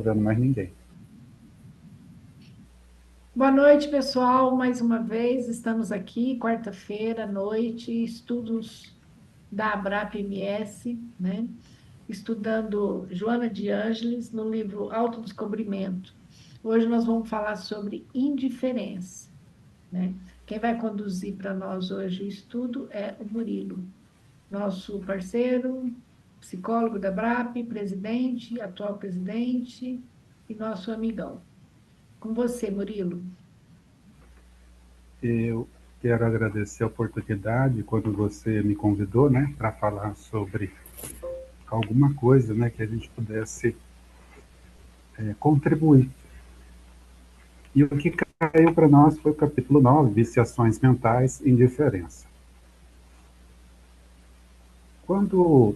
vendo mais ninguém. Boa noite, pessoal. Mais uma vez, estamos aqui, quarta-feira à noite, estudos da Abrap MS, né? Estudando Joana de Ângeles no livro Autodescobrimento. Hoje nós vamos falar sobre indiferença, né? Quem vai conduzir para nós hoje o estudo é o Murilo, nosso parceiro, psicólogo da Abrap, presidente, atual presidente e nosso amigão. Com você, Murilo. Eu quero agradecer a oportunidade quando você me convidou, né, para falar sobre alguma coisa, né, que a gente pudesse contribuir. E o que caiu para nós foi o capítulo 9, Viciações Mentais e Indiferença. Quando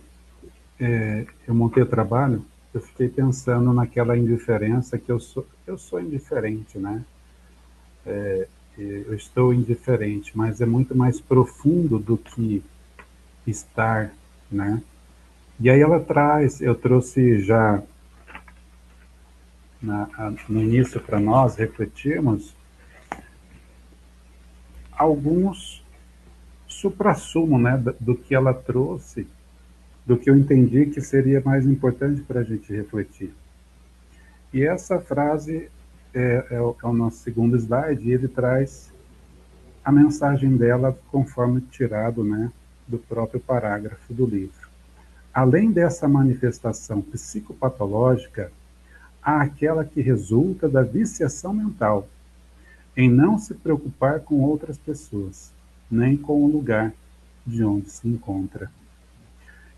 eu montei o trabalho, eu fiquei pensando naquela indiferença que eu sou indiferente, né? Eu estou indiferente, mas é muito mais profundo do que estar, né? E aí ela traz, eu trouxe já no início para nós refletirmos alguns suprassumo, né, do que ela trouxe, do que eu entendi que seria mais importante para a gente refletir. E essa frase é o nosso segundo slide, e ele traz a mensagem dela conforme tirado, né, do próprio parágrafo do livro. Além dessa manifestação psicopatológica, há aquela que resulta da viciação mental, em não se preocupar com outras pessoas, nem com o lugar de onde se encontra.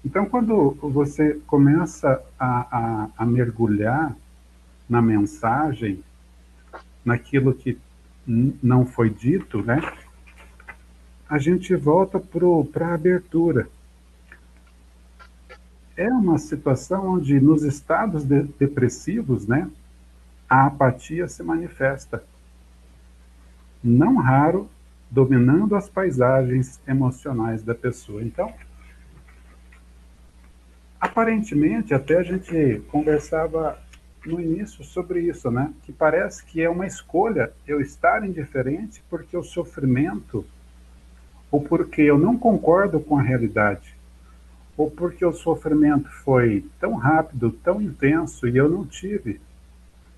Então, quando você começa a mergulhar na mensagem, naquilo que não foi dito, né, a gente volta para a abertura. É uma situação onde, nos estados depressivos, né, a apatia se manifesta, não raro dominando as paisagens emocionais da pessoa. Então, aparentemente, até a gente conversava no início sobre isso, né? Que parece que é uma escolha eu estar indiferente porque o sofrimento, ou porque eu não concordo com a realidade, ou porque o sofrimento foi tão rápido, tão intenso e eu não tive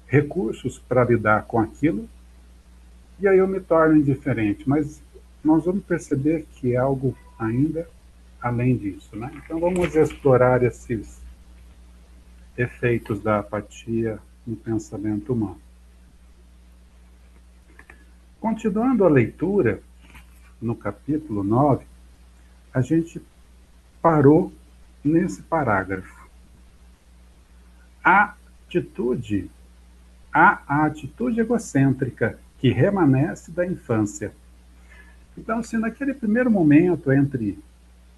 recursos para lidar com aquilo, e aí eu me torno indiferente. Mas nós vamos perceber que é algo ainda além disso, né? Então vamos explorar esses efeitos da apatia no pensamento humano. Continuando a leitura, no capítulo 9, a gente parou nesse parágrafo. A atitude, a atitude egocêntrica que remanesce da infância. Então, assim, naquele primeiro momento, entre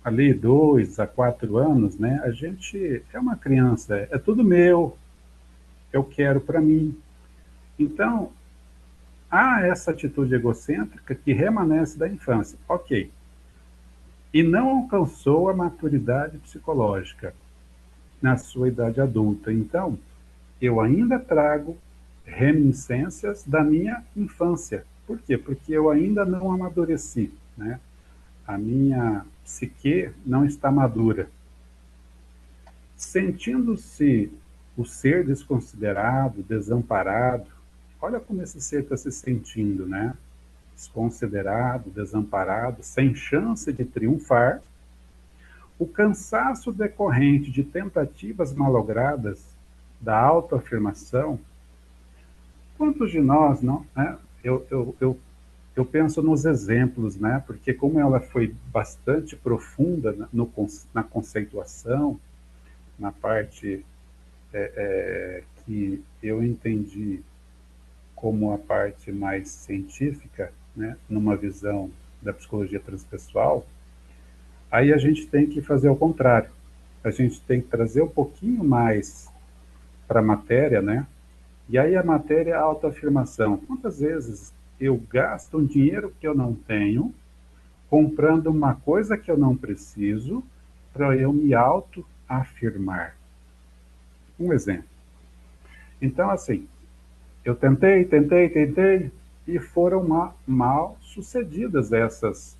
ali 2 a 4 anos, né, a gente é uma criança, é tudo meu, eu quero para mim. Então, há essa atitude egocêntrica que remanesce da infância, ok, e não alcançou a maturidade psicológica na sua idade adulta. Então, eu ainda trago reminiscências da minha infância. Por quê? Porque eu ainda não amadureci, né? A minha psique não está madura. Sentindo-se o ser desconsiderado, desamparado, olha como esse ser está se sentindo, né? Desconsiderado, desamparado, sem chance de triunfar, o cansaço decorrente de tentativas malogradas da autoafirmação. Quantos de nós, não? Né? Eu penso nos exemplos, né? Porque como ela foi bastante profunda na conceituação, na parte que eu entendi como a parte mais científica, né? Numa visão da psicologia transpessoal, aí a gente tem que fazer o contrário. A gente tem que trazer um pouquinho mais para a matéria, né? E aí a matéria é a autoafirmação. Quantas vezes eu gasto um dinheiro que eu não tenho, comprando uma coisa que eu não preciso, para eu me autoafirmar? Um exemplo. Então, assim, eu tentei, e foram mal sucedidas essas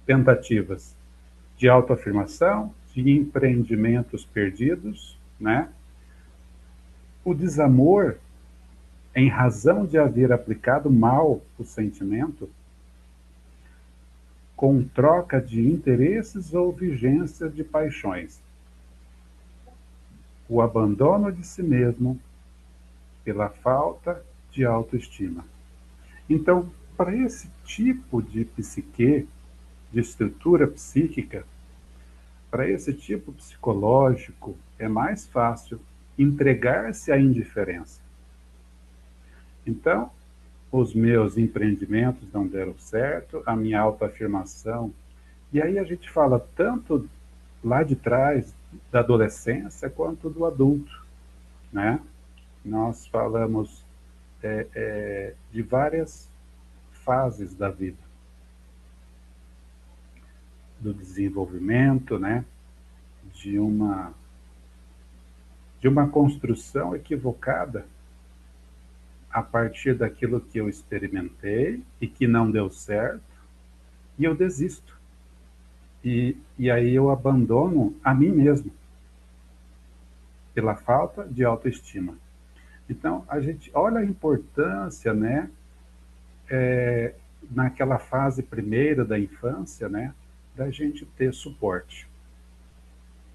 tentativas de autoafirmação, de empreendimentos perdidos, né? O desamor, em razão de haver aplicado mal o sentimento, com troca de interesses ou vigência de paixões. O abandono de si mesmo pela falta de autoestima. Então, para esse tipo de psique, de estrutura psíquica, para esse tipo psicológico, é mais fácil entregar-se à indiferença. Então, os meus empreendimentos não deram certo, a minha autoafirmação. E aí a gente fala tanto lá de trás, da adolescência, quanto do adulto, né? Nós falamos de várias fases da vida, do desenvolvimento, né? De uma, de uma construção equivocada a partir daquilo que eu experimentei e que não deu certo, e eu desisto. E aí eu abandono a mim mesmo, pela falta de autoestima. Então, a gente olha a importância, né, naquela fase primeira da infância, né, da gente ter suporte,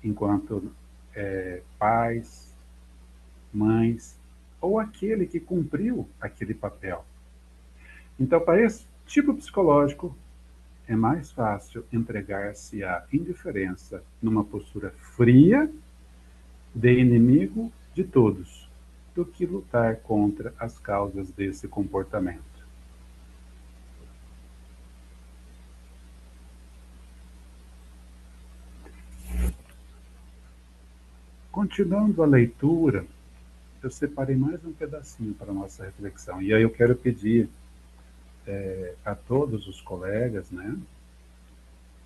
enquanto pais, mães, ou aquele que cumpriu aquele papel. Então, para esse tipo psicológico, é mais fácil entregar-se à indiferença numa postura fria, de inimigo de todos, do que lutar contra as causas desse comportamento. Continuando a leitura, eu separei mais um pedacinho para a nossa reflexão. E aí eu quero pedir a todos os colegas, né,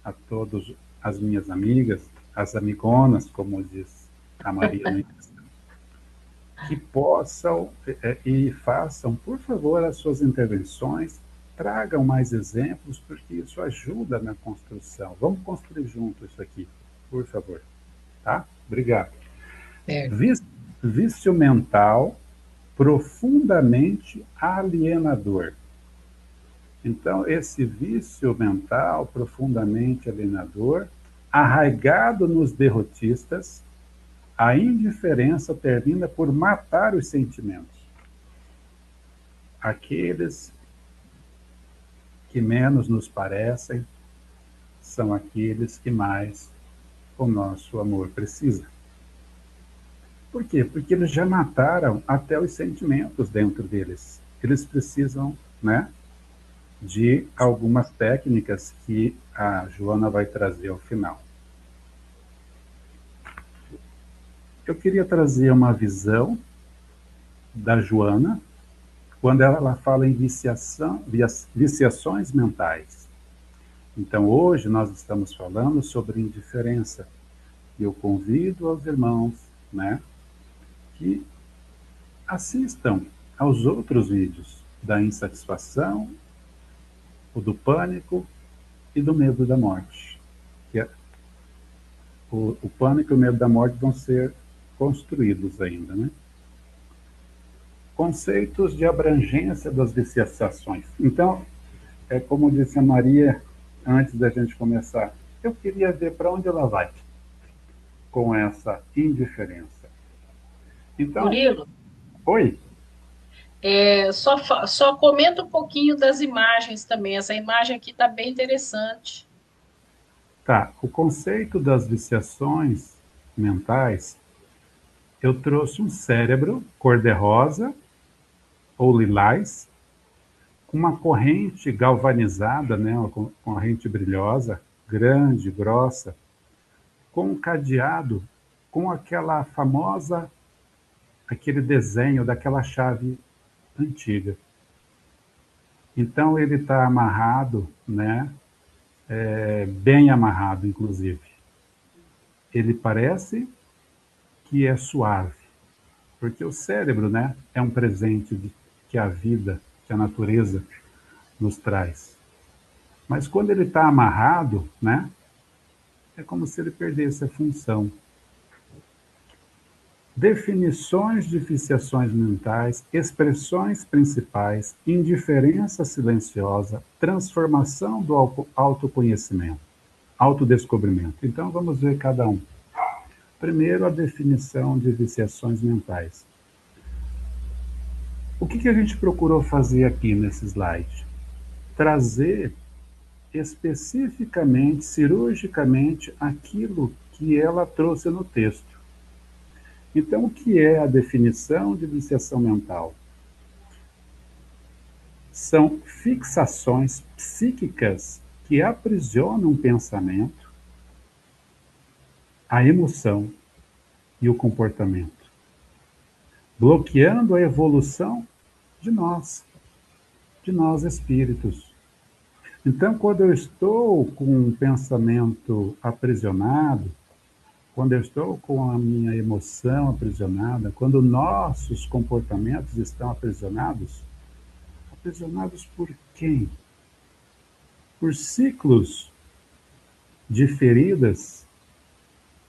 a todas as minhas amigas, as amigonas, como diz a Maria no início, que possam e façam, por favor, as suas intervenções, tragam mais exemplos, porque isso ajuda na construção. Vamos construir junto isso aqui, por favor. Tá? Obrigado. É. Vício mental profundamente alienador. Então, esse vício mental profundamente alienador, arraigado nos derrotistas, a indiferença termina por matar os sentimentos. Aqueles que menos nos parecem são aqueles que mais o nosso amor precisa. Por quê? Porque eles já mataram até os sentimentos dentro deles. Eles precisam, né, de algumas técnicas que a Joana vai trazer ao final. Eu queria trazer uma visão da Joana quando ela fala em viciações mentais. Então, hoje nós estamos falando sobre indiferença. E eu convido aos irmãos, né, que assistam aos outros vídeos da insatisfação, o do pânico e do medo da morte. O pânico e o medo da morte vão ser construídos ainda, né? Conceitos de abrangência das viciações. Então, como disse a Maria antes da gente começar, eu queria ver para onde ela vai com essa indiferença. Então, Murilo, oi. só comenta um pouquinho das imagens também. Essa imagem aqui está bem interessante. Tá, o conceito das viciações mentais, eu trouxe um cérebro cor-de-rosa ou lilás, com uma corrente galvanizada, né, uma corrente brilhosa, grande, grossa, com um cadeado, com aquela famosa, aquele desenho daquela chave antiga. Então ele está amarrado, né, bem amarrado, inclusive. Ele parece que é suave, Porque o cérebro, né, é um presente que a vida, que a natureza nos traz. Mas quando ele está amarrado, né, é como se ele perdesse a função. Definições de viciações mentais, expressões principais, indiferença silenciosa, transformação do autoconhecimento, autodescobrimento. Então vamos ver cada um. Primeiro, a definição de viciações mentais. O que a gente procurou fazer aqui nesse slide? Trazer especificamente, cirurgicamente, aquilo que ela trouxe no texto. Então, o que é a definição de viciação mental? São fixações psíquicas que aprisionam o pensamento, a emoção e o comportamento, bloqueando a evolução de nós espíritos. Então, quando eu estou com um pensamento aprisionado, quando eu estou com a minha emoção aprisionada, quando nossos comportamentos estão aprisionados, aprisionados por quem? Por ciclos de feridas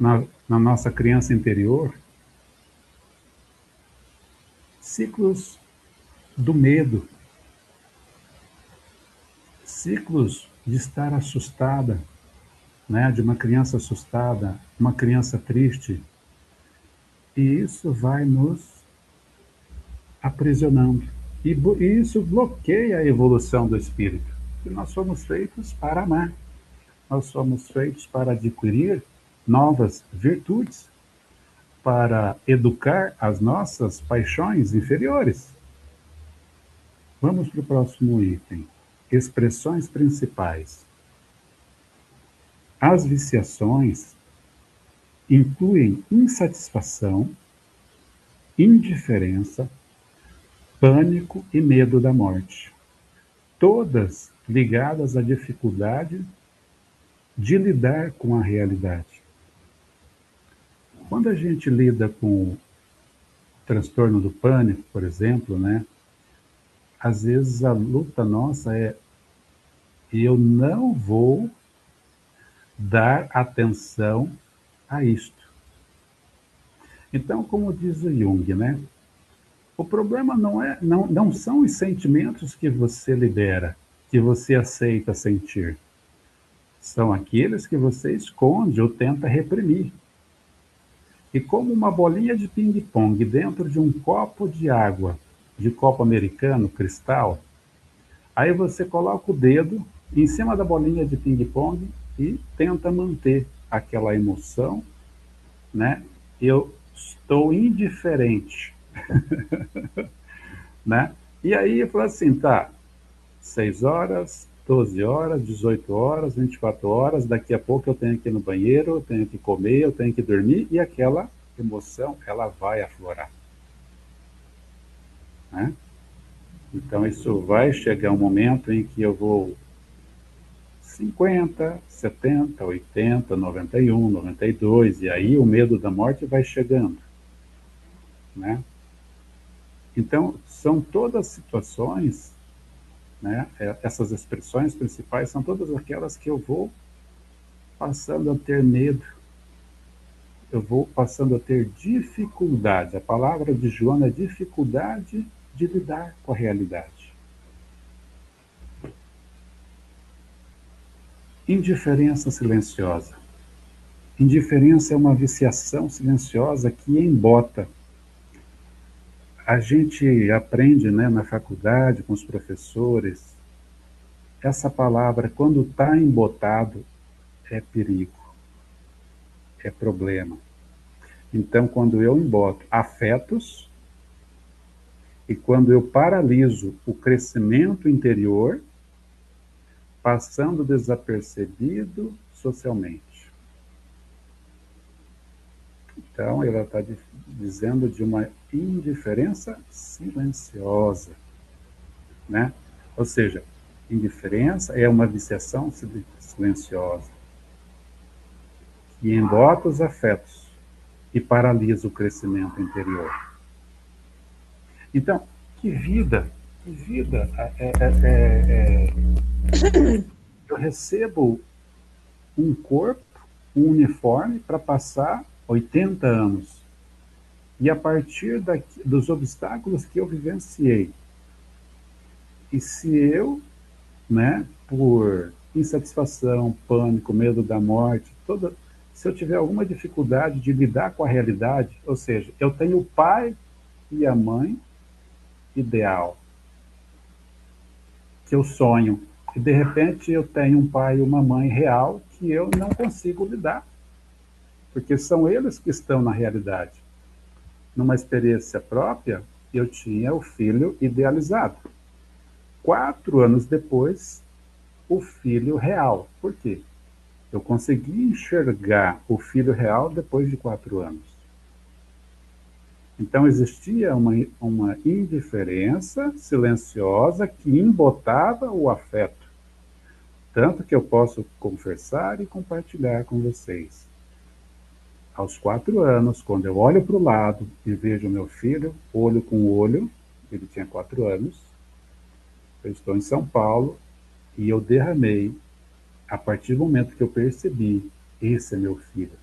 na nossa criança interior, ciclos do medo, ciclos de estar assustada, né, de uma criança assustada, uma criança triste. E isso vai nos aprisionando. E isso bloqueia a evolução do espírito. E nós somos feitos para amar. Nós somos feitos para adquirir novas virtudes, para educar as nossas paixões inferiores. Vamos para o próximo item. Expressões principais. As viciações incluem insatisfação, indiferença, pânico e medo da morte. Todas ligadas à dificuldade de lidar com a realidade. Quando a gente lida com o transtorno do pânico, por exemplo, né, às vezes a luta nossa é: eu não vou dar atenção a isto. Então, como diz o Jung, né, o problema não são os sentimentos que você libera, que você aceita sentir. São aqueles que você esconde ou tenta reprimir. E como uma bolinha de ping-pong dentro de um copo de água, de copo americano, cristal, aí você coloca o dedo em cima da bolinha de ping-pong e tenta manter aquela emoção, né? Eu estou indiferente, né? E aí eu falo assim, tá, 6 horas, 12 horas, 18 horas, 24 horas, daqui a pouco eu tenho que ir no banheiro, eu tenho que comer, eu tenho que dormir, e aquela emoção, ela vai aflorar, né? Então isso vai chegar um momento em que eu vou 50, 70, 80, 91, 92, e aí o medo da morte vai chegando, né? Então, são todas situações, né? Essas expressões principais são todas aquelas que eu vou passando a ter medo, eu vou passando a ter dificuldade. A palavra de Joana é dificuldade de lidar com a realidade. Indiferença silenciosa. Indiferença é uma viciação silenciosa que embota. A gente aprende, né, na faculdade, com os professores, essa palavra, quando está embotado, é perigo, é problema. Então, quando eu emboto afetos e quando eu paraliso o crescimento interior, passando desapercebido socialmente. Então, ela está dizendo de uma indiferença silenciosa, né? Ou seja, indiferença é uma viciação silenciosa que embota os afetos e paralisa o crescimento interior. Então, que vida, que vida. Eu recebo um corpo, um uniforme para passar 80 anos. E a partir dos obstáculos que eu vivenciei, e se eu, né, por insatisfação, pânico, medo da morte, se eu tiver alguma dificuldade de lidar com a realidade, ou seja, eu tenho o pai e a mãe ideal, que eu sonho, e de repente eu tenho um pai e uma mãe real que eu não consigo lidar, porque são eles que estão na realidade. Numa experiência própria, eu tinha o filho idealizado. 4 anos depois, o filho real. Por quê? Eu consegui enxergar o filho real depois de 4 anos. Então existia uma indiferença silenciosa que embotava o afeto. Tanto que eu posso conversar e compartilhar com vocês. Aos 4 anos, quando eu olho para o lado e vejo meu filho, olho com olho, ele tinha 4 anos, eu estou em São Paulo e eu derramei, a partir do momento que eu percebi, esse é meu filho.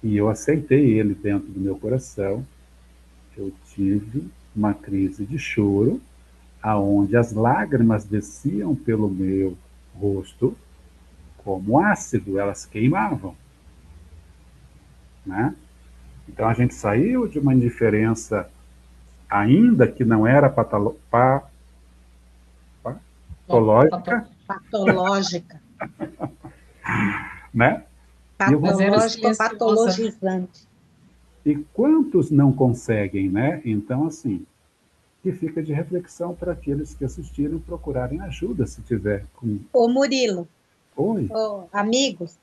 E eu aceitei ele dentro do meu coração, eu tive uma crise de choro, aonde as lágrimas desciam pelo meu rosto como ácido, elas queimavam, né? Então a gente saiu de uma indiferença, ainda que não era patológica, Patológica. né? Mas era Patológica, silenciosa, né? patologizante. E quantos não conseguem, né? Então, assim, que fica de reflexão para aqueles que assistiram procurarem ajuda se tiver com. Ô, Murilo, Oi, amigos,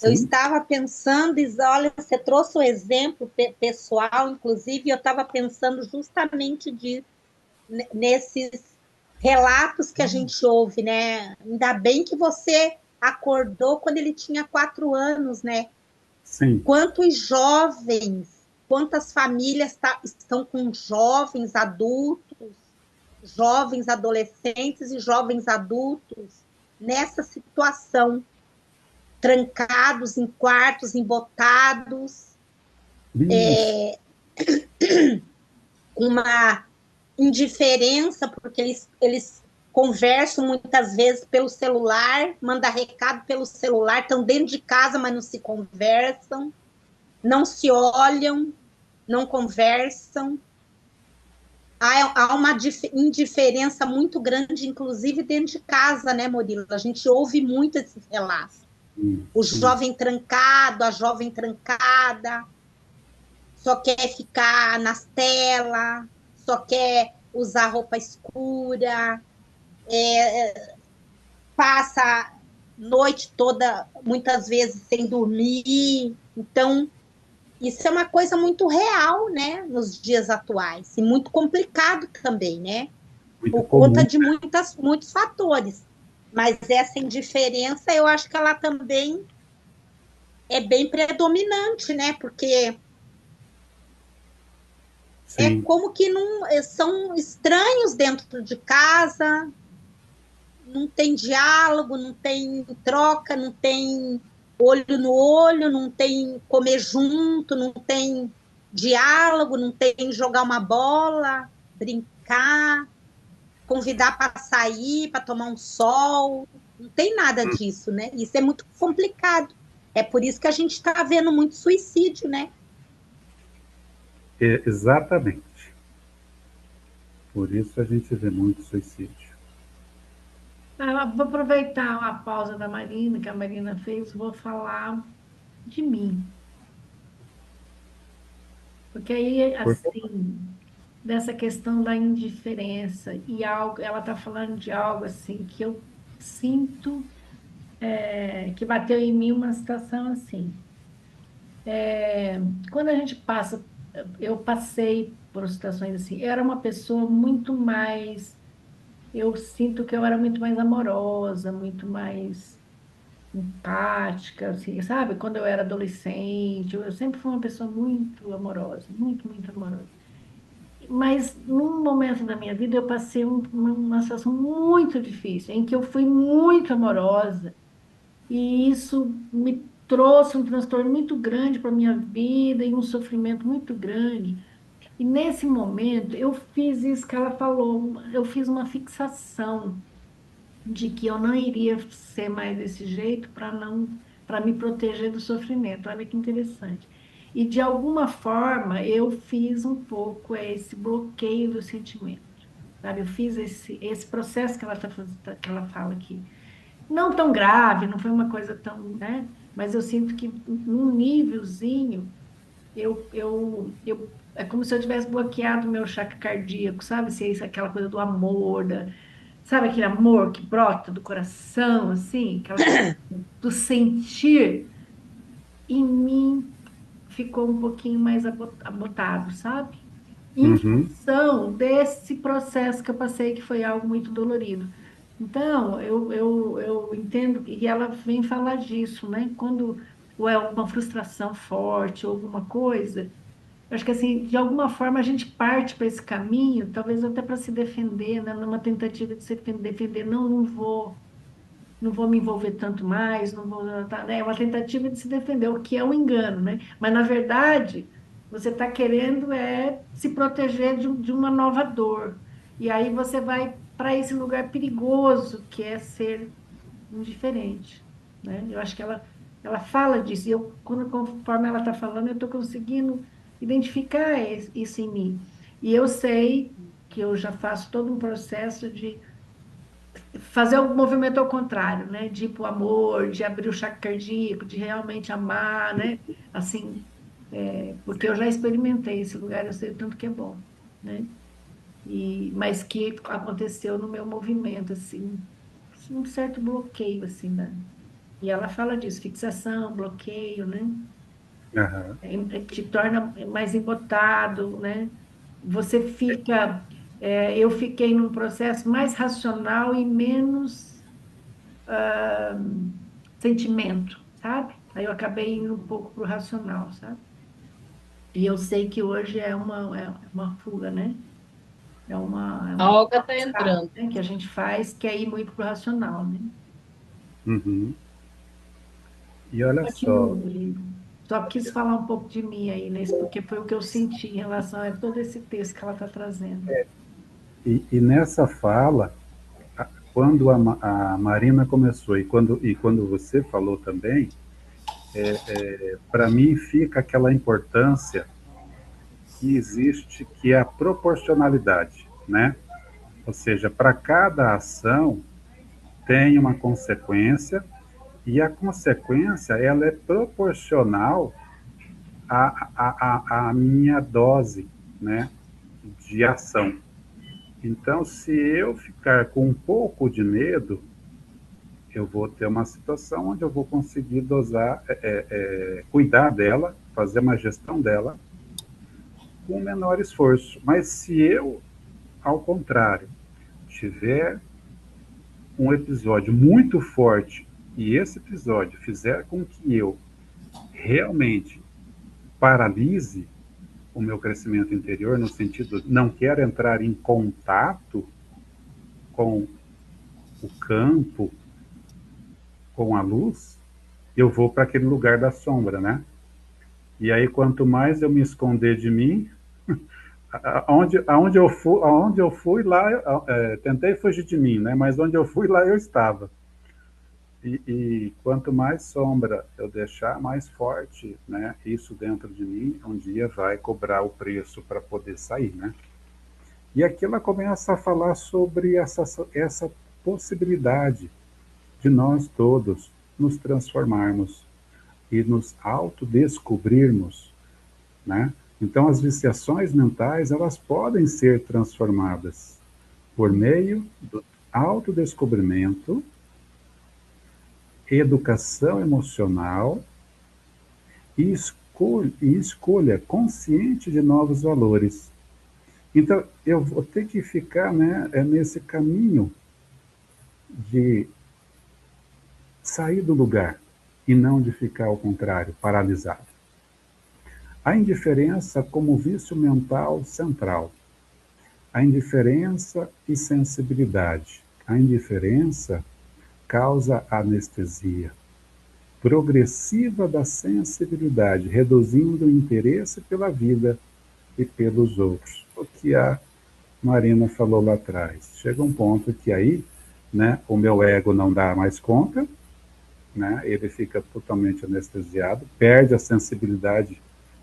eu sim, estava pensando, olha, você trouxe o exemplo pessoal, inclusive, eu estava pensando justamente nesses relatos que a gente ouve, né? Ainda bem que você acordou quando ele tinha 4 anos, né? sim, Quantos jovens, quantas famílias estão com jovens adultos, jovens adolescentes e jovens adultos nessa situação, trancados em quartos, embotados, isso, com uma indiferença, porque eles conversam muitas vezes pelo celular, mandam recado pelo celular, estão dentro de casa, mas não se conversam, não se olham, não conversam. Há uma indiferença muito grande, inclusive dentro de casa, né, Murilo? A gente ouve muito esses relatos. O sim, jovem trancado, a jovem trancada, só quer ficar nas telas, só quer usar roupa escura, passa noite toda, muitas vezes, sem dormir. Então, isso é uma coisa muito real, né, nos dias atuais, e muito complicado também, né? muito Por conta comum. de muitos fatores. Mas essa indiferença, eu acho que ela também é bem predominante, né? Porque é Sim, como que não são estranhos dentro de casa, não tem diálogo, não tem troca, não tem olho no olho, não tem comer junto, não tem diálogo, não tem jogar uma bola, brincar, convidar para sair, para tomar um sol. Não tem nada disso, né? Isso é muito complicado. É por isso que a gente está vendo muito suicídio, né? exatamente. Por isso a gente vê muito suicídio. Vou aproveitar a pausa da Marina, que a Marina fez, vou falar de mim. Porque aí, Por favor. assim, dessa questão da indiferença e algo, ela está falando de algo assim que eu sinto que bateu em mim uma situação assim. Quando a gente passa, eu passei por situações assim, eu era uma pessoa muito mais, eu sinto que eu era muito mais amorosa, muito mais empática, assim, sabe? Quando eu era adolescente, eu sempre fui uma pessoa muito amorosa, muito, muito amorosa. mas num momento da minha vida eu passei uma situação muito difícil, em que eu fui muito amorosa, e isso me trouxe um transtorno muito grande para a minha vida e um sofrimento muito grande. E nesse momento eu fiz isso que ela falou, eu fiz uma fixação de que eu não iria ser mais desse jeito para me proteger do sofrimento. Olha que interessante. E de alguma forma eu fiz um pouco esse bloqueio do sentimento, sabe? Eu fiz esse processo que que ela fala aqui. Não tão grave, não foi uma coisa tão, né? Mas eu sinto que num nívelzinho é como se eu tivesse bloqueado o meu chakra cardíaco, sabe? Se é isso, aquela coisa do amor, sabe aquele amor que brota do coração, assim, aquela coisa do sentir, em mim ficou um pouquinho mais abotado, sabe? Em Uhum. função desse processo que eu passei, que foi algo muito dolorido. Então, eu entendo, e ela vem falar disso, né? Quando ou é uma frustração forte, ou alguma coisa, eu acho que assim, de alguma forma a gente parte para esse caminho, talvez até para se defender, né? Numa tentativa de se defender, não, não vou me envolver tanto mais, não vou, tá, né? É uma tentativa de se defender, o que é um engano, né? Mas na verdade, você está querendo se proteger de uma nova dor. E aí você vai para esse lugar perigoso que é ser indiferente, né? Eu acho que ela fala disso, e eu, conforme ela está falando, eu estou conseguindo identificar isso em mim. E eu sei que eu já faço todo um processo de fazer o movimento ao contrário, né? De ir pro amor, de abrir o chakra cardíaco, de realmente amar, né? Assim, porque eu já experimentei esse lugar, eu sei o tanto que é bom, né? Mas que aconteceu no meu movimento, assim, um certo bloqueio, assim, né? E ela fala disso, fixação, bloqueio, né? Aham. Te torna mais embotado, né? Você fica, eu fiquei num processo mais racional e menos sentimento, sabe? Aí eu acabei indo um pouco pro racional, sabe? E eu sei que hoje é uma fuga, né? É A uma Olga está escape, entrando. né? Que a gente faz, que é ir muito pro racional, né? Uhum. E olha Continua, só, Rodrigo. Só quis falar um pouco de mim aí, nesse, porque foi o que eu senti em relação a todo esse texto que ela está trazendo. e nessa fala, quando a Marina começou e quando você falou também, para mim fica aquela importância que existe, que é a proporcionalidade, né? Ou seja, para cada ação tem uma consequência e a consequência ela é proporcional à minha dose, né, de ação. Então, se eu ficar com um pouco de medo, eu vou ter uma situação onde eu vou conseguir dosar, cuidar dela, fazer uma gestão dela com menor esforço. Mas se eu, ao contrário, tiver um episódio muito forte e esse episódio fizer com que eu realmente paralise o meu crescimento interior, no sentido de não quero entrar em contato com o campo, com a luz, eu vou para aquele lugar da sombra, né? E aí, quanto mais eu me esconder de mim, aonde eu fui lá, tentei fugir de mim, né? Mas onde eu fui, lá eu estava. E quanto mais sombra eu deixar, mais forte, né? Isso dentro de mim, um dia vai cobrar o preço para poder sair, né? E aqui ela começa a falar sobre essa possibilidade de nós todos nos transformarmos e nos autodescobrirmos, né? Então, as viciações mentais, elas podem ser transformadas por meio do autodescobrimento, educação emocional e escolha consciente de novos valores. Então, eu vou ter que ficar, né, nesse caminho de sair do lugar e não de ficar ao contrário, paralisado. A indiferença como vício mental central. a indiferença e sensibilidade. A indiferença causa anestesia progressiva da sensibilidade, reduzindo o interesse pela vida e pelos outros. O que a Marina falou lá atrás. Chega um ponto que aí, né, o meu ego não dá mais conta, né, ele fica totalmente anestesiado, perde a sensibilidade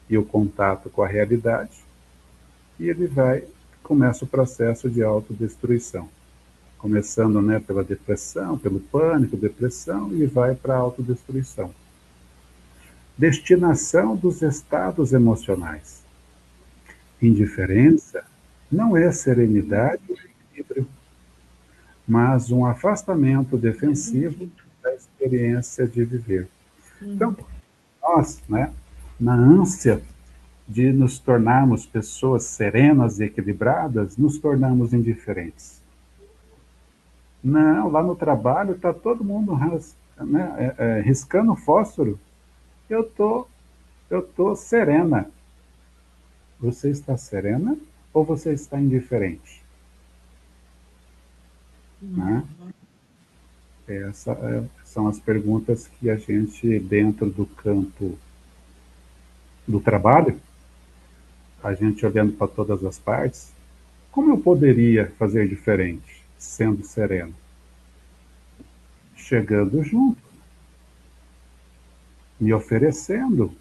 e o contato com a realidade, e ele começa o processo de autodestruição. Começando, né, pela depressão, pelo pânico, depressão, e vai para a autodestruição. Destinação dos estados emocionais. Indiferença não é serenidade ou equilíbrio, mas um afastamento defensivo da experiência de viver. Então, nós, né, na ânsia de nos tornarmos pessoas serenas e equilibradas, nos tornamos indiferentes. Não, lá no trabalho está todo mundo riscando fósforo. Eu tô serena. Você está serena ou você está indiferente? Né? Essas são as perguntas que a gente, dentro do campo do trabalho, a gente olhando para todas as partes, como eu poderia fazer diferente, sendo sereno? Chegando junto, me oferecendo,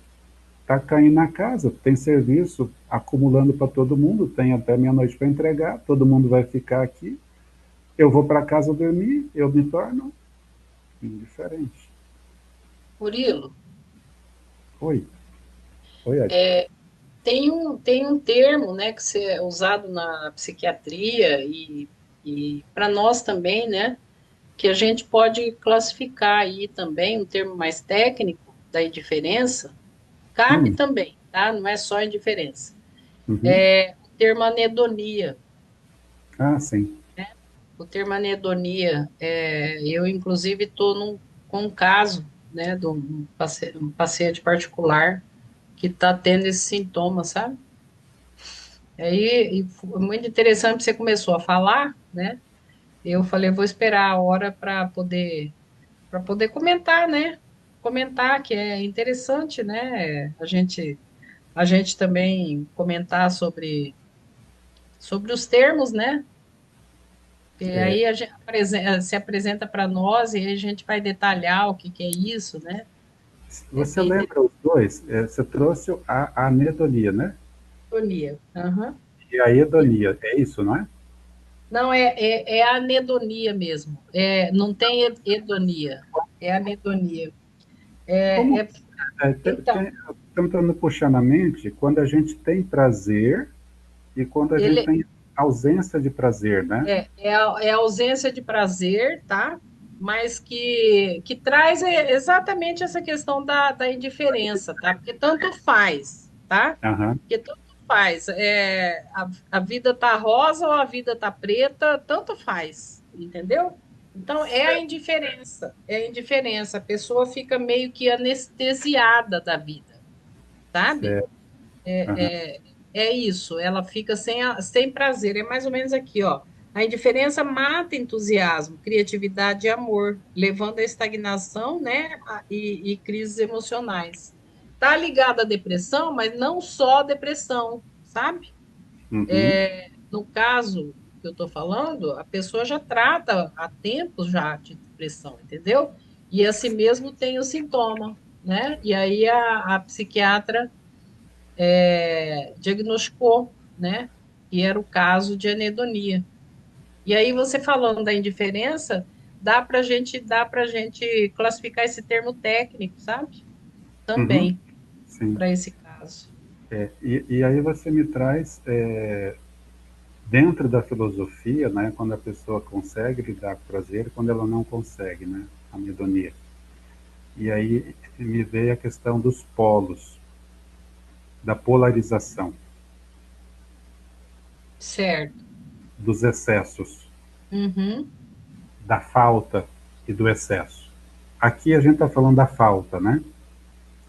tá caindo na casa, tem serviço acumulando para todo mundo, tem até meia-noite para entregar, todo mundo vai ficar aqui, eu vou para casa dormir, eu me torno indiferente. Murilo, Oi, Adi. tem um termo, né, que é usado na psiquiatria e para nós também, né, que a gente pode classificar aí também, um termo mais técnico da indiferença, cabe também, tá? Não é só indiferença. Uhum. O termo anedonia. Ah, sim. O termo anedonia, eu inclusive estou com um caso, né, de um paciente particular que está tendo esse sintoma, sabe? Aí, foi muito interessante, você começou a falar, né? Eu falei, vou esperar a hora para poder comentar, né? Comentar que é interessante, né? A gente também comentar sobre os termos, né? E aí a gente se apresenta para nós e aí a gente vai detalhar o que é isso, né? Você lembra os dois? Você trouxe a anedonia, né? Anedonia. Uhum. E a hedonia, é isso, não é? Não, é a anedonia mesmo. Não tem hedonia, é anedonia. Como? Então, Estamos tentando puxar na mente quando a gente tem prazer e quando a gente tem ausência de prazer, né? É a ausência de prazer, tá? Mas que traz exatamente essa questão da indiferença, tá? Porque tanto faz, tá? Uhum. Porque tanto faz. A vida tá rosa ou a vida tá preta, tanto faz, entendeu? Então, é a indiferença, é a indiferença. A pessoa fica meio que anestesiada da vida, sabe? Certo. Uhum. É isso, ela fica sem prazer. É mais ou menos aqui, ó. A indiferença mata entusiasmo, criatividade e amor, levando à estagnação, né, e crises emocionais. Tá ligada à depressão, mas não só a depressão, sabe? Uhum. No caso que eu estou falando, a pessoa já trata há tempos já de depressão, entendeu? E assim mesmo tem o sintoma, né? E aí a psiquiatra diagnosticou, né? Que era o caso de anedonia. E aí você falando da indiferença, dá para gente classificar esse termo técnico, sabe? Uhum. Também Sim. para esse caso. E aí você me traz, dentro da filosofia, né, quando a pessoa consegue lidar com o prazer, quando ela não consegue, né, a anedonia. E aí me veio a questão dos polos, da polarização, Certo. dos excessos, Uhum. da falta e do excesso. Aqui a gente está falando da falta, né?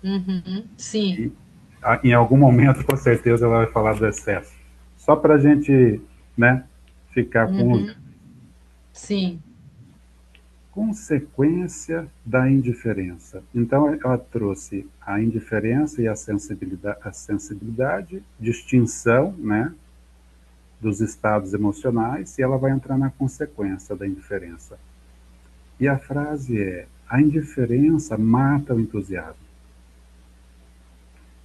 Uhum. Sim. E em algum momento, com certeza, ela vai falar do excesso. Só para a gente né? Ficar com Uhum. Sim. consequência da indiferença. Então, ela trouxe a indiferença e a sensibilidade, distinção, né, dos estados emocionais, e ela vai entrar na consequência da indiferença. E a frase é: a indiferença mata o entusiasmo.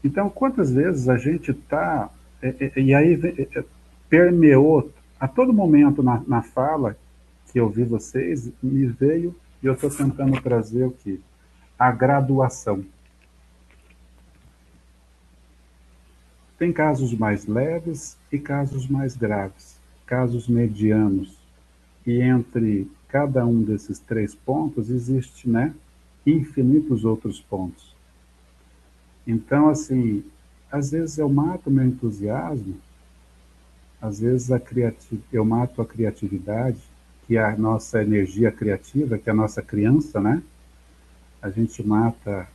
Então, quantas vezes a gente está. E aí permeou, a todo momento na fala que eu vi vocês, me veio, e eu estou tentando trazer o quê? A graduação. Tem casos mais leves e casos mais graves, casos medianos. E entre cada um desses 3 pontos existe, né, infinitos outros pontos. Então, assim, às vezes eu mato meu entusiasmo, às vezes eu mato a criatividade, que é a nossa energia criativa, que é a nossa criança, né? A gente mata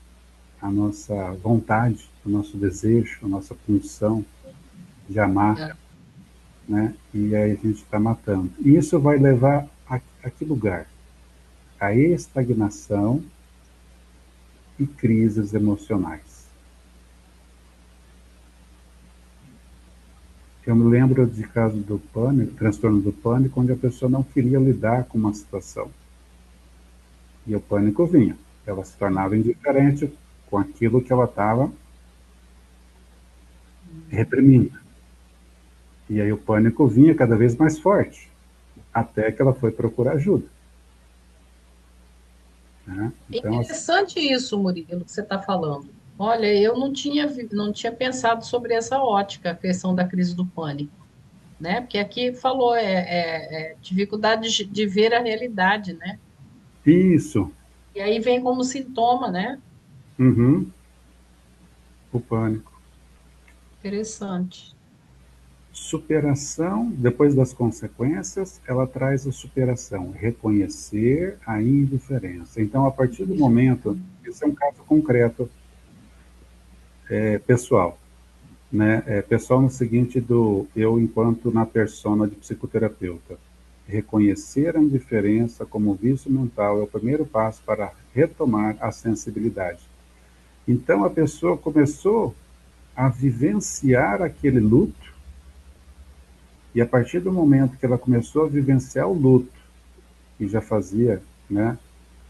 a nossa vontade, o nosso desejo, a nossa pulsão de amar, né? E aí a gente está matando. E isso vai levar a que lugar? A estagnação e crises emocionais. Eu me lembro de caso do pânico, transtorno do pânico, onde a pessoa não queria lidar com uma situação. E o pânico vinha. Ela se tornava indiferente com aquilo que ela estava reprimindo. E aí o pânico vinha cada vez mais forte, até que ela foi procurar ajuda. Né? Então, assim, Interessante isso, Murilo, que você está falando. Olha, eu não tinha pensado sobre essa ótica, a questão da crise do pânico, né? Porque aqui falou, dificuldade de ver a realidade, né? isso, E aí vem como sintoma, né? uhum, o pânico. Interessante. Superação, depois das consequências, ela traz a superação, reconhecer a indiferença. Então, a partir do momento, isso é um caso concreto, pessoal, né? Pessoal no seguinte do eu enquanto na persona de psicoterapeuta. Reconhecer a indiferença como vício mental é o primeiro passo para retomar a sensibilidade. Então, a pessoa começou a vivenciar aquele luto, e a partir do momento que ela começou a vivenciar o luto, e já fazia, né,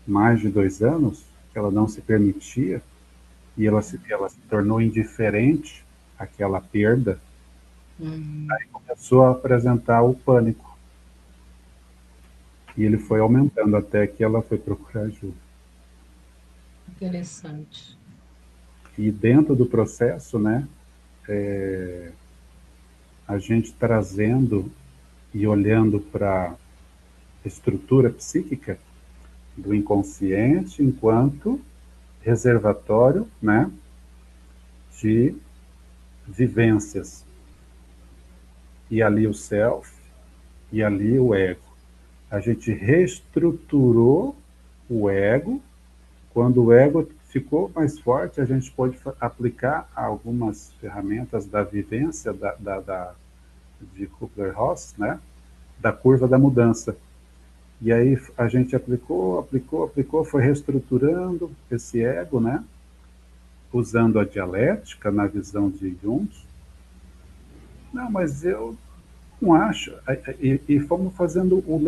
mais de 2 anos que ela não se permitia, e ela se tornou indiferente àquela perda, Hum, começou a apresentar o pânico. E ele foi aumentando até que ela foi procurar ajuda. interessante. E dentro do processo, né, a gente trazendo e olhando para a estrutura psíquica do inconsciente enquanto reservatório, né, de vivências. E ali o self, e ali o ego. A gente reestruturou o ego. Quando o ego ficou mais forte, a gente pode aplicar algumas ferramentas da vivência de Kubler-Ross, né, da curva da mudança. E aí a gente aplicou, foi reestruturando esse ego, né, usando a dialética na visão de Jung. Não, mas eu não acho. E fomos fazendo o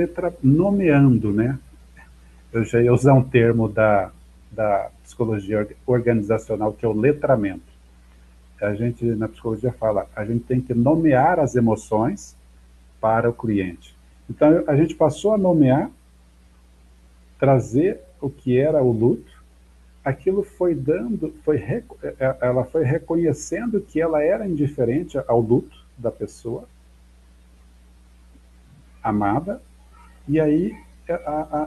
nomeando, né? Eu já ia usar um termo da psicologia organizacional, que é o letramento. A gente, na psicologia, fala, a gente tem que nomear as emoções para o cliente. Então, a gente passou a nomear, trazer o que era o luto, aquilo foi dando, ela foi reconhecendo que ela era indiferente ao luto da pessoa amada, e aí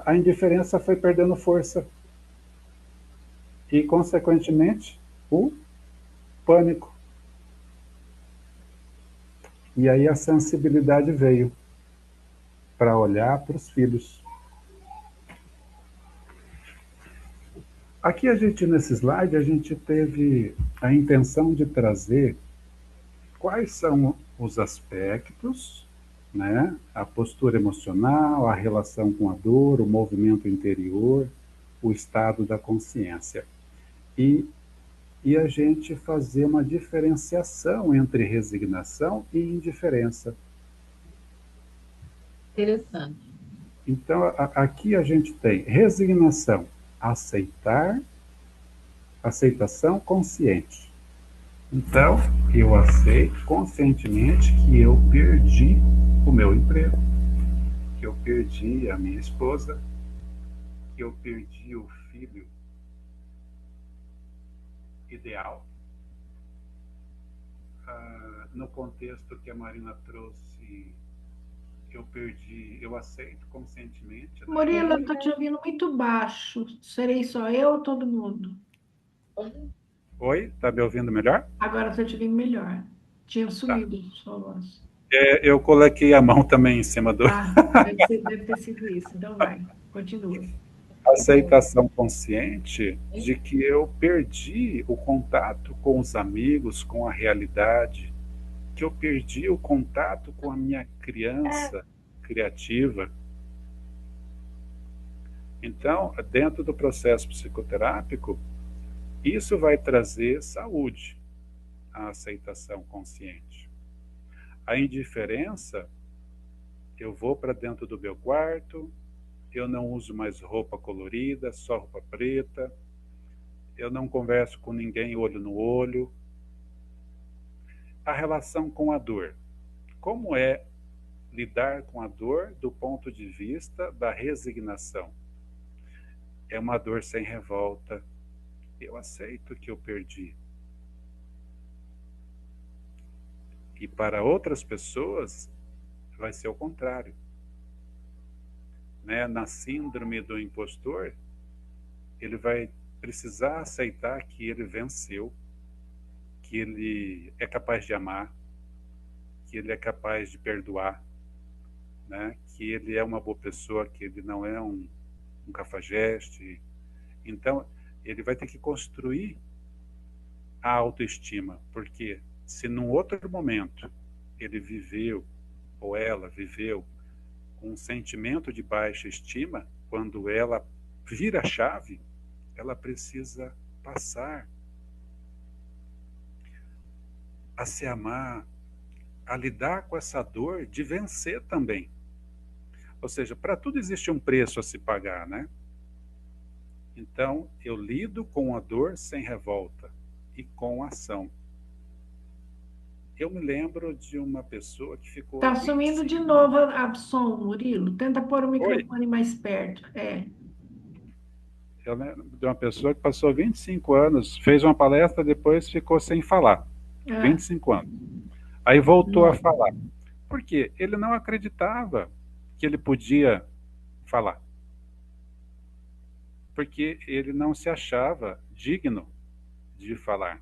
a indiferença foi perdendo força. E, consequentemente, o pânico. E aí a sensibilidade veio para olhar para os filhos. Aqui nesse slide, a gente teve a intenção de trazer quais são os aspectos né? A postura emocional, a relação com a dor, o movimento interior, o estado da consciência. E a gente fazer uma diferenciação entre resignação e indiferença. Interessante. Então, aqui a gente tem resignação, aceitar, aceitação consciente. Então, eu aceito conscientemente que eu perdi o meu emprego, que eu perdi a minha esposa, que eu perdi o filho ideal. No contexto que a Marina trouxe, eu aceito conscientemente. Né? Murilo, eu estou te ouvindo muito baixo. Serei só eu ou todo mundo? Oi, tá me ouvindo melhor? Agora estou te ouvindo melhor. Tinha Tá. sumido sua voz. Eu coloquei a mão também em cima do... Ah, deve ter sido isso. Então vai, continua. Aceitação consciente de que eu perdi o contato com os amigos, com a realidade, que eu perdi o contato com a minha criança criativa. Então, dentro do processo psicoterápico, isso vai trazer saúde, a aceitação consciente. A indiferença, eu vou para dentro do meu quarto, eu não uso mais roupa colorida, só roupa preta, eu não converso com ninguém olho no olho. A relação com a dor. Como é lidar com a dor do ponto de vista da resignação? É uma dor sem revolta. Eu aceito que eu perdi. E para outras pessoas, vai ser o contrário. Né? Na síndrome do impostor, ele vai precisar aceitar que ele venceu, que ele é capaz de amar, que ele é capaz de perdoar, né? Que ele é uma boa pessoa, que ele não é um cafajeste. Então, ele vai ter que construir a autoestima, porque se num outro momento ele viveu, ou ela viveu, com um sentimento de baixa estima, quando ela vira a chave, ela precisa passar a se amar, a lidar com essa dor de vencer também. Ou seja, para tudo existe um preço a se pagar, né? Então, eu lido com a dor sem revolta e com ação. Eu me lembro de uma pessoa que ficou... Está sumindo de novo a som, Murilo. Tenta pôr o Oi? microfone mais perto. Eu lembro de uma pessoa que passou 25 anos, fez uma palestra, depois ficou sem falar. 25 anos. Aí voltou a falar. Por quê? Ele não acreditava que ele podia falar. Porque ele não se achava digno de falar.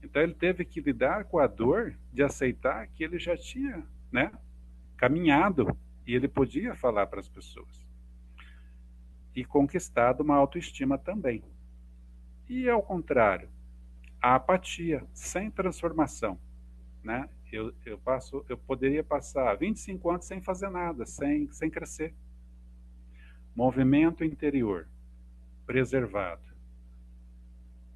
Então ele teve que lidar com a dor de aceitar que ele já tinha, né, caminhado e ele podia falar para as pessoas. E conquistado uma autoestima também. E ao contrário, a apatia, sem transformação, né? Eu poderia passar 25 anos sem fazer nada, sem crescer. Movimento interior preservado.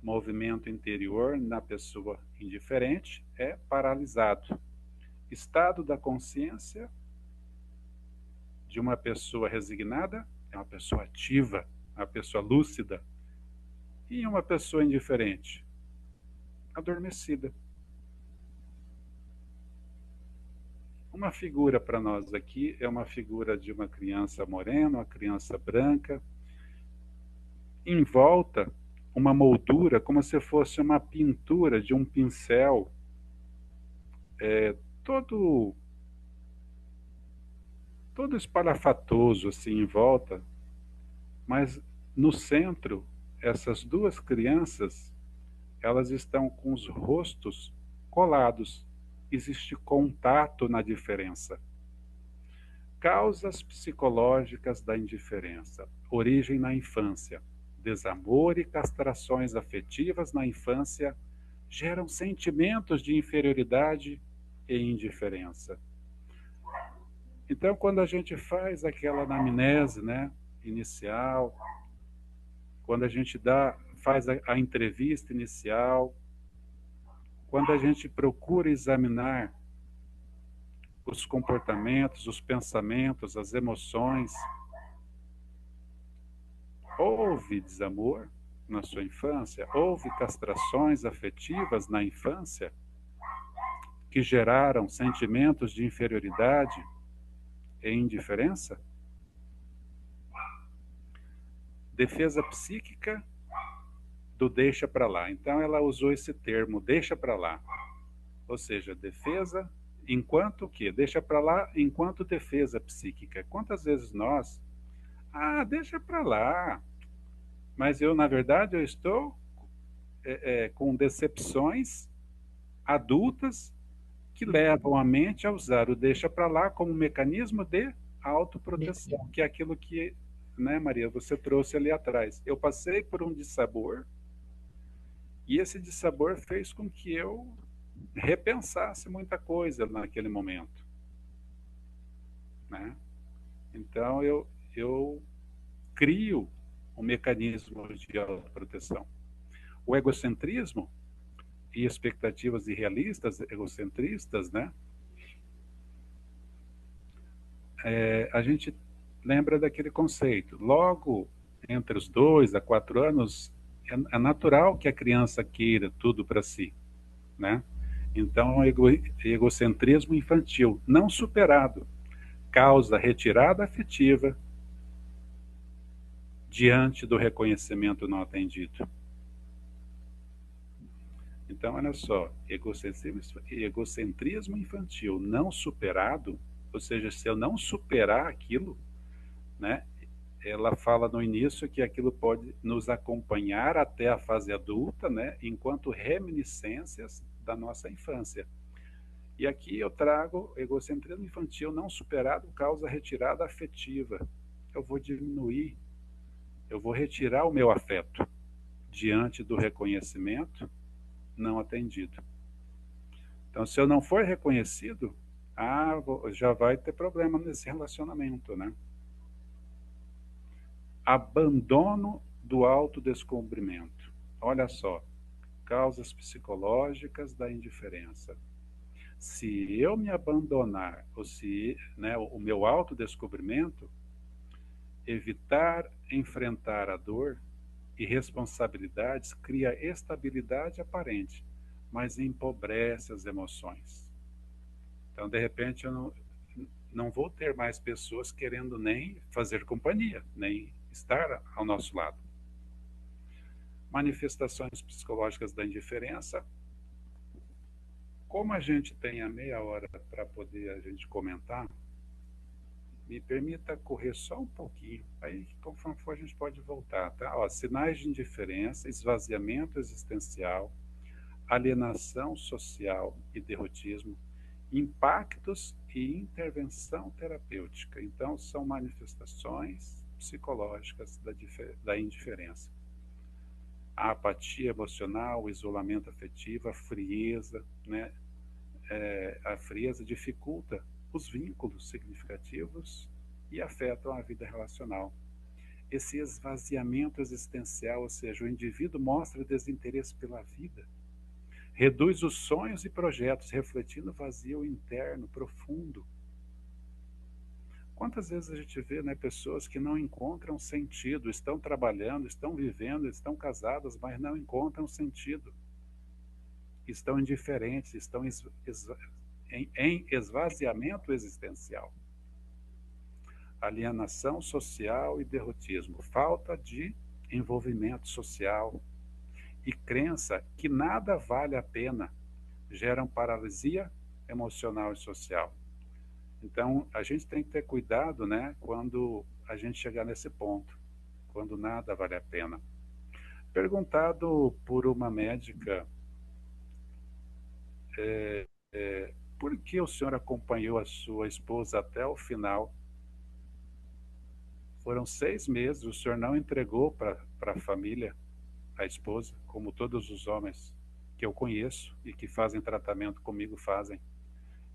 Movimento interior na pessoa indiferente é paralisado. Estado da consciência de uma pessoa resignada é uma pessoa ativa, uma pessoa lúcida. E uma pessoa indiferente, adormecida. Uma figura para nós aqui é uma figura de uma criança morena, uma criança branca, em volta uma moldura como se fosse uma pintura de um pincel, todo espalhafatoso assim em volta, mas no centro essas duas crianças, elas estão com os rostos colados. Existe contato na diferença. Causas psicológicas da indiferença. Origem na infância. Desamor e castrações afetivas na infância geram sentimentos de inferioridade e indiferença. Então, quando a gente faz aquela anamnese, né, inicial, quando a gente faz a entrevista inicial, quando a gente procura examinar os comportamentos, os pensamentos, as emoções, houve desamor na sua infância? Houve castrações afetivas na infância que geraram sentimentos de inferioridade e indiferença? Defesa psíquica do deixa para lá. Então ela usou esse termo, deixa para lá. Ou seja, defesa enquanto o quê? Deixa para lá enquanto defesa psíquica. Quantas vezes nós, deixa para lá, mas eu, na verdade, eu estou com decepções adultas que levam a mente a usar o deixa para lá como mecanismo de autoproteção, que é aquilo que, né, Maria, você trouxe ali atrás. Eu passei por um dissabor e esse dissabor fez com que eu repensasse muita coisa naquele momento, né? Então eu crio um mecanismo de autoproteção. O egocentrismo e expectativas irrealistas, egocentristas, né? A gente lembra daquele conceito. Logo entre os 2 a 4 anos, é natural que a criança queira tudo para si, né? Então, egocentrismo infantil não superado causa retirada afetiva diante do reconhecimento não atendido. Então, olha só, egocentrismo infantil não superado, ou seja, se eu não superar aquilo, né, ela fala no início que aquilo pode nos acompanhar até a fase adulta, né, enquanto reminiscências da nossa infância. E aqui eu trago egocentrismo infantil não superado causa retirada afetiva. Eu vou diminuir, eu vou retirar o meu afeto diante do reconhecimento não atendido. Então, se eu não for reconhecido, já vai ter problema nesse relacionamento, né? Abandono do autodescobrimento. Olha só, causas psicológicas da indiferença. Se eu me abandonar, ou se, né, o meu autodescobrimento, evitar enfrentar a dor e responsabilidades cria estabilidade aparente, mas empobrece as emoções. Então, de repente, eu não vou ter mais pessoas querendo nem fazer companhia, nem estar ao nosso lado. Manifestações psicológicas da indiferença. Como a gente tem a meia hora para poder a gente comentar, me permita correr só um pouquinho, aí conforme for a gente pode voltar, tá? Ó, sinais de indiferença, esvaziamento existencial, alienação social e derrotismo, impactos e intervenção terapêutica. Então, são manifestações psicológicas da indiferença. A apatia emocional, o isolamento afetivo, a frieza, né? A frieza dificulta os vínculos significativos e afetam a vida relacional. Esse esvaziamento existencial, ou seja, o indivíduo mostra desinteresse pela vida, reduz os sonhos e projetos, refletindo vazio interno profundo. Quantas vezes a gente vê, né, pessoas que não encontram sentido, estão trabalhando, estão vivendo, estão casadas, mas não encontram sentido. Estão indiferentes, estão em esvaziamento existencial. Alienação social e derrotismo, falta de envolvimento social e crença que nada vale a pena, geram paralisia emocional e social. Então, a gente tem que ter cuidado, né, quando a gente chegar nesse ponto, quando nada vale a pena. Perguntado por uma médica, por que o senhor acompanhou a sua esposa até o final? Foram 6 meses, o senhor não entregou para a família, a esposa, como todos os homens que eu conheço e que fazem tratamento comigo fazem.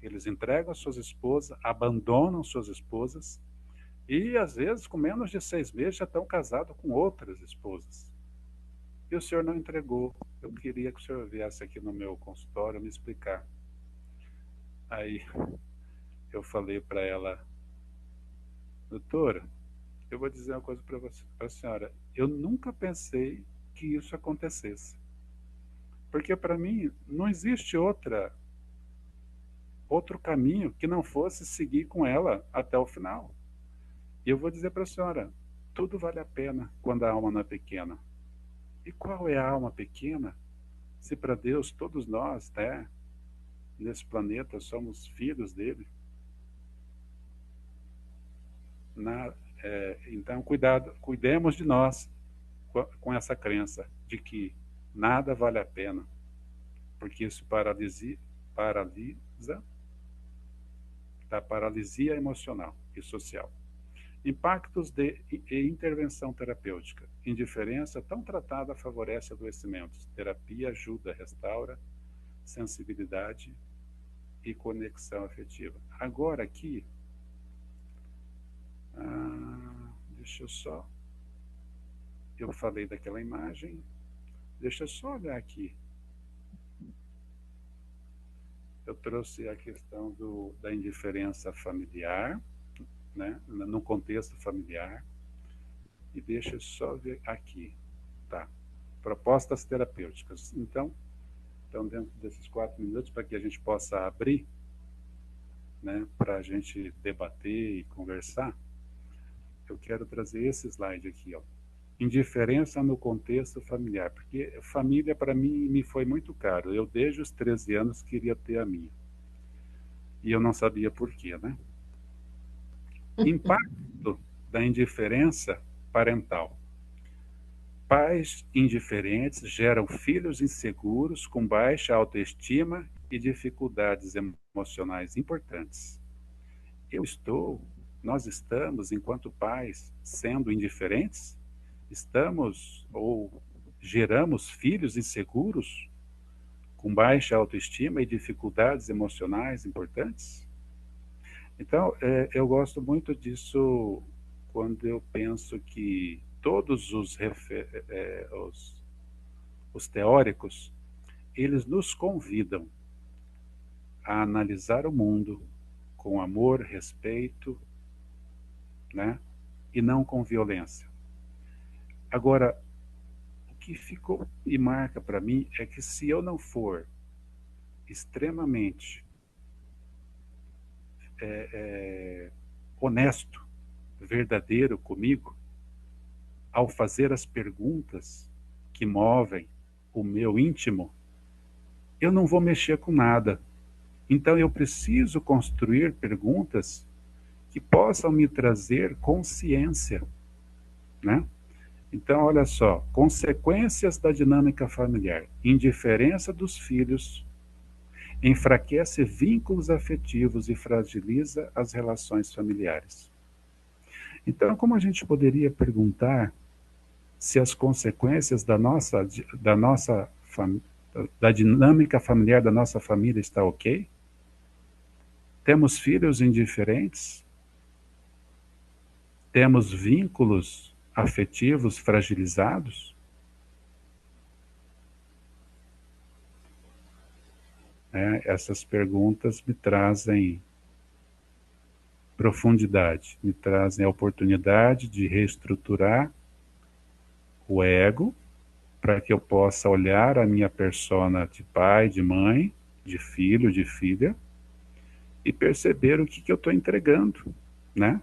Eles entregam suas esposas, abandonam suas esposas, e às vezes, com menos de 6 meses, já estão casados com outras esposas. E o senhor não entregou. Eu queria que o senhor viesse aqui no meu consultório me explicar. Aí eu falei para ela, doutora, eu vou dizer uma coisa para a senhora. Eu nunca pensei que isso acontecesse. Porque para mim não existe outro caminho que não fosse seguir com ela até o final. E eu vou dizer para a senhora, tudo vale a pena quando a alma não é pequena. E qual é a alma pequena? Se para Deus todos nós, né, nesse planeta, somos filhos dele. Então, cuidemos de nós com essa crença de que nada vale a pena, porque isso paralisa da paralisia emocional e social. Impactos de intervenção terapêutica. Indiferença tão tratada favorece adoecimentos. Terapia ajuda, restaura sensibilidade e conexão afetiva. Agora aqui, deixa eu só... Eu falei daquela imagem. Deixa eu só olhar aqui. Eu trouxe a questão da indiferença familiar, né, no contexto familiar, e deixa eu só ver aqui, tá? Propostas terapêuticas. Então, dentro desses 4 minutos, para que a gente possa abrir, né, para a gente debater e conversar, eu quero trazer esse slide aqui, ó. Indiferença no contexto familiar, porque família para mim me foi muito caro. Eu desde os 13 anos queria ter a minha. E eu não sabia por quê, né? Impacto da indiferença parental. Pais indiferentes geram filhos inseguros com baixa autoestima e dificuldades emocionais importantes. Nós estamos, enquanto pais, sendo indiferentes? Estamos ou geramos filhos inseguros com baixa autoestima e dificuldades emocionais importantes? Então, eu gosto muito disso quando eu penso que todos os teóricos, eles nos convidam a analisar o mundo com amor, respeito, né? E não com violência. Agora, o que ficou e marca para mim é que se eu não for extremamente honesto, verdadeiro comigo, ao fazer as perguntas que movem o meu íntimo, eu não vou mexer com nada. Então eu preciso construir perguntas que possam me trazer consciência, né? Então, olha só, consequências da dinâmica familiar. Indiferença dos filhos enfraquece vínculos afetivos e fragiliza as relações familiares. Então, como a gente poderia perguntar se as consequências da dinâmica familiar da nossa família está ok? Temos filhos indiferentes? Temos vínculos afetivos fragilizados? Essas perguntas me trazem profundidade, me trazem a oportunidade de reestruturar o ego para que eu possa olhar a minha persona de pai, de mãe, de filho, de filha e perceber o que eu estou entregando, né?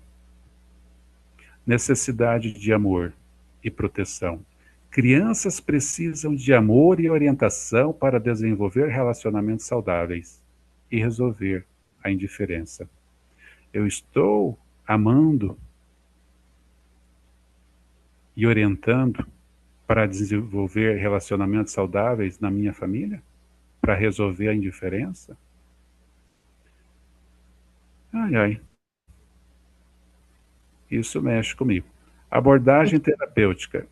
Necessidade de amor e proteção. Crianças precisam de amor e orientação para desenvolver relacionamentos saudáveis e resolver a indiferença. Eu estou amando e orientando para desenvolver relacionamentos saudáveis na minha família? Para resolver a indiferença? Ai, ai. Isso mexe comigo. Abordagem terapêutica.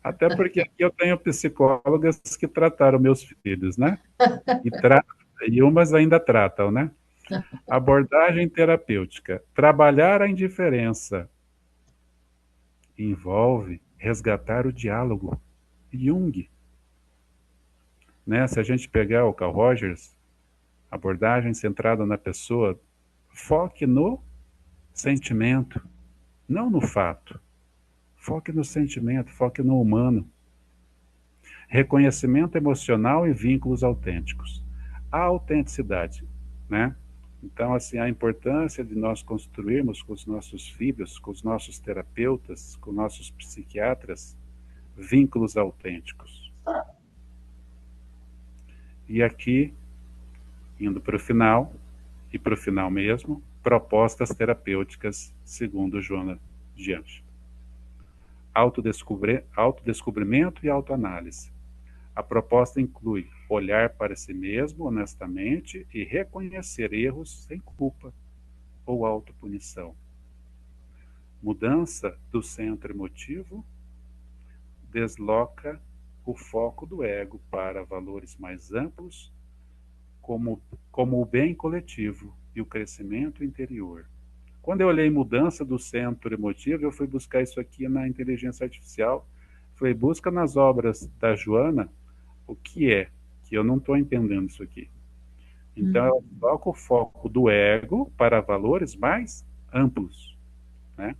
Até porque aqui eu tenho psicólogas que trataram meus filhos, né? E E umas ainda tratam, né? Abordagem terapêutica. Trabalhar a indiferença envolve resgatar o diálogo. Jung, né? Se a gente pegar o Carl Rogers, abordagem centrada na pessoa, foque no sentimento, não no fato. Foque no sentimento, foque no humano. Reconhecimento emocional e vínculos autênticos. A autenticidade, né? Então, assim, a importância de nós construirmos com os nossos filhos, com os nossos terapeutas, com nossos psiquiatras, vínculos autênticos. E aqui, indo para o final, e para o final mesmo, propostas terapêuticas, segundo Joana de Anjos. Autodescobrimento e autoanálise. A proposta inclui olhar para si mesmo honestamente e reconhecer erros sem culpa ou autopunição. Mudança do centro emotivo desloca o foco do ego para valores mais amplos, como o bem coletivo e o crescimento interior. Quando eu olhei mudança do centro emotivo, eu fui buscar isso aqui na inteligência artificial. Falei, busca nas obras da Joana o que é, que eu não estou entendendo isso aqui. Então, ela coloca o foco do ego para valores mais amplos, né?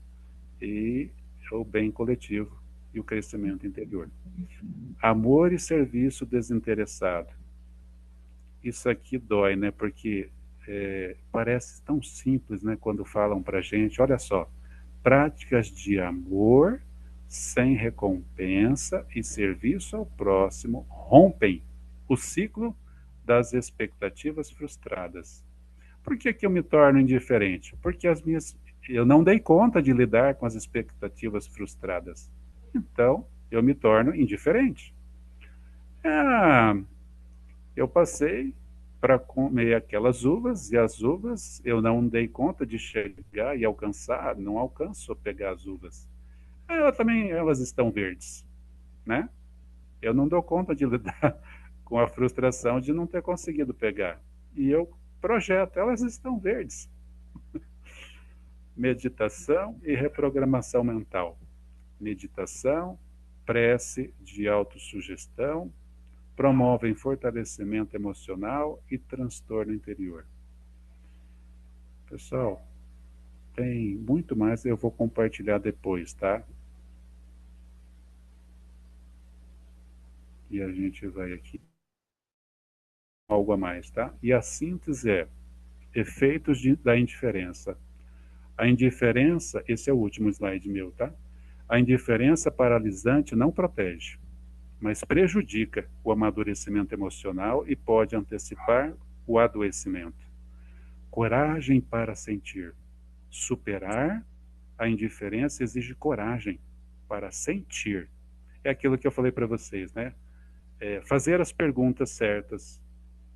E o bem coletivo e o crescimento interior. Amor e serviço desinteressado. Isso aqui dói, né? Porque parece tão simples, né? Quando falam para a gente, olha só, práticas de amor sem recompensa e serviço ao próximo rompem o ciclo das expectativas frustradas. Por que eu me torno indiferente? Porque eu não dei conta de lidar com as expectativas frustradas. Então, eu me torno indiferente. Eu passei para comer aquelas uvas, e as uvas eu não dei conta de chegar e alcançar, não alcanço a pegar as uvas. Elas estão verdes, né? Eu não dou conta de lidar com a frustração de não ter conseguido pegar. E eu projeto, elas estão verdes. Meditação e reprogramação mental. Meditação, prece de autossugestão, promovem fortalecimento emocional e transtorno interior. Pessoal, tem muito mais, eu vou compartilhar depois, tá? E a gente vai aqui. Algo a mais, tá? E a síntese é efeitos da indiferença. A indiferença, esse é o último slide meu, tá? A indiferença paralisante não protege, mas prejudica o amadurecimento emocional e pode antecipar o adoecimento. Coragem para sentir. Superar a indiferença exige coragem para sentir. É aquilo que eu falei para vocês, né? Fazer as perguntas certas,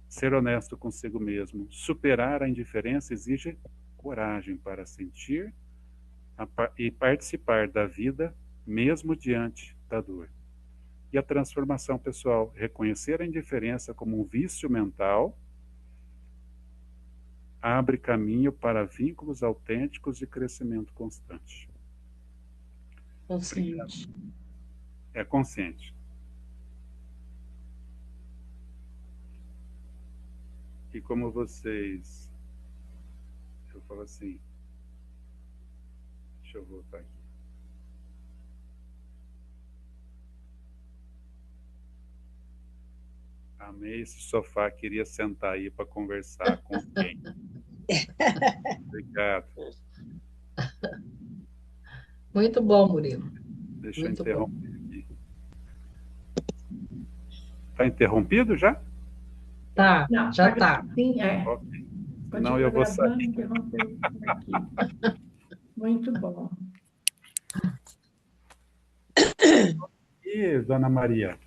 ser honesto consigo mesmo. Superar a indiferença exige coragem para sentir e participar da vida, mesmo diante da dor. E a transformação pessoal, reconhecer a indiferença como um vício mental, abre caminho para vínculos autênticos e crescimento constante. Consciente. É consciente. E como vocês... Eu falo assim... Deixa eu voltar aqui. Amei esse sofá, queria sentar aí para conversar com quem. Obrigado. Muito bom, Murilo. Deixa Muito eu interromper aqui. Está interrompido já? Tá, Não, já tá. Sim, é. Ok. Pode Senão ir eu vou gravando, sair. interromper aqui. Muito bom. E, dona Maria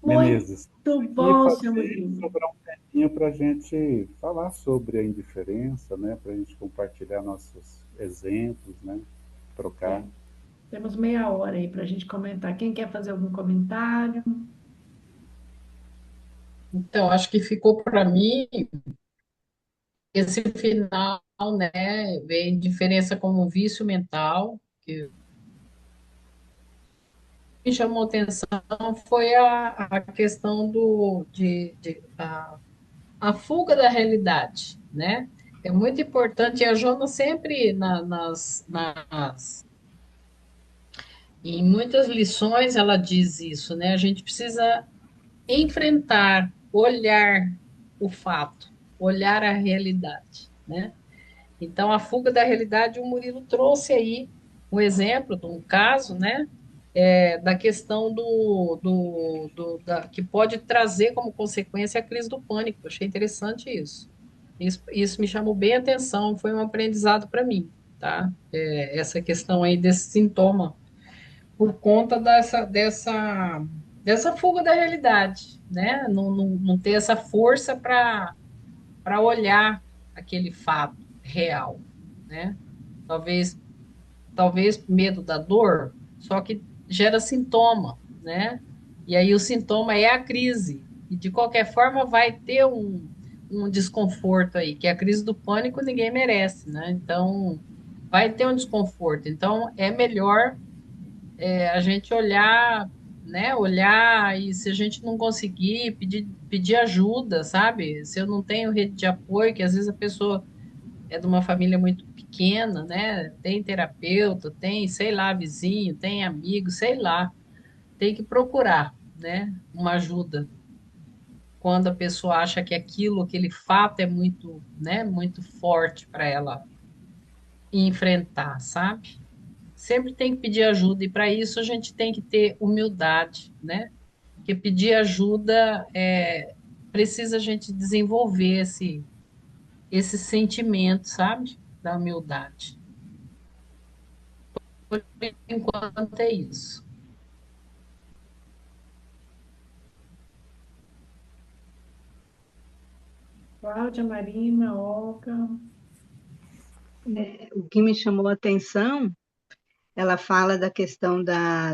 Menezes, Muito bom, pode seu Murilo. sobrar um tempinho para a gente falar sobre a indiferença, né? Para a gente compartilhar nossos exemplos, né? Trocar. Temos meia hora aí para a gente comentar. Quem quer fazer algum comentário? Então, acho que ficou para mim esse final, né? Vem diferença como vício mental, que me chamou atenção foi a questão a fuga da realidade, né? É muito importante, e a Jona sempre em muitas lições ela diz isso, né? A gente precisa enfrentar, olhar o fato, olhar a realidade, né? Então, a fuga da realidade, o Murilo trouxe aí um exemplo de um caso, né? Da questão que pode trazer como consequência a crise do pânico. Eu achei interessante isso. Isso me chamou bem a atenção, foi um aprendizado para mim, tá? Essa questão aí desse sintoma, por conta dessa fuga da realidade, né? Não ter essa força para olhar aquele fato real, né? Talvez, talvez medo da dor, só que gera sintoma, né? E aí o sintoma é a crise. E de qualquer forma vai ter um desconforto aí, que é a crise do pânico ninguém merece, né? Então vai ter um desconforto. Então é melhor a gente olhar, né? Olhar e se a gente não conseguir, pedir ajuda, sabe? Se eu não tenho rede de apoio, que às vezes a pessoa é de uma família muito pequena, né? Tem terapeuta, tem, sei lá, vizinho, tem amigo, sei lá. Tem que procurar, né? Uma ajuda. Quando a pessoa acha que aquele fato é muito, né? Muito forte para ela enfrentar, sabe? Sempre tem que pedir ajuda e para isso a gente tem que ter humildade, né? Porque pedir ajuda precisa a gente desenvolver esse sentimento, sabe? Da humildade. Por enquanto é isso. Cláudia, Marina, Olga. O que me chamou a atenção, ela fala da questão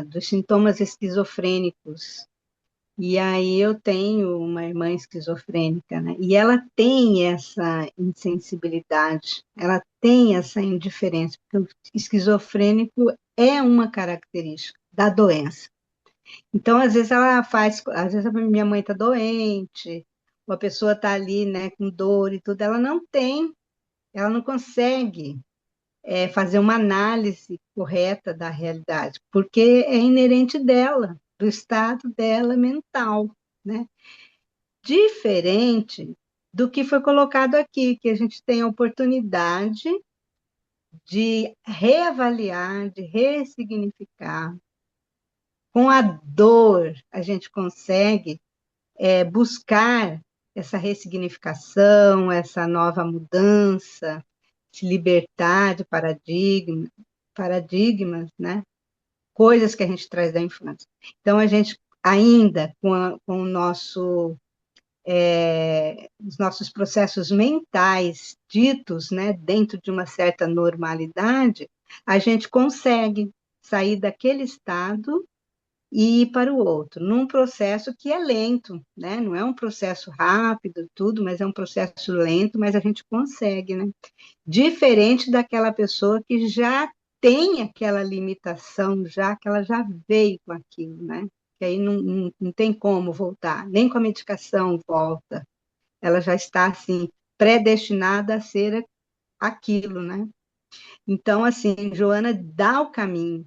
dos sintomas esquizofrênicos. E aí eu tenho uma irmã esquizofrênica, né? E ela tem essa insensibilidade, ela tem essa indiferença, porque o esquizofrênico é uma característica da doença. Então, às vezes às vezes a minha mãe está doente, ou a pessoa está ali, né, com dor e tudo, ela não consegue fazer uma análise correta da realidade, porque é inerente dela, do estado dela mental, né? Diferente do que foi colocado aqui, que a gente tem a oportunidade de reavaliar, de ressignificar. Com a dor, a gente consegue buscar essa ressignificação, essa nova mudança, se libertar de paradigmas, né? Coisas que a gente traz da infância. Então, a gente ainda, com o os nossos processos mentais ditos, né, dentro de uma certa normalidade, a gente consegue sair daquele estado e ir para o outro, num processo que é lento, né? Não é um processo rápido, tudo, mas é um processo lento, mas a gente consegue, né? Diferente daquela pessoa que já tem aquela limitação, já que ela já veio com aquilo, né? Que aí não tem como voltar, nem com a medicação volta. Ela já está, assim, predestinada a ser aquilo, né? Então, assim, Joana dá o caminho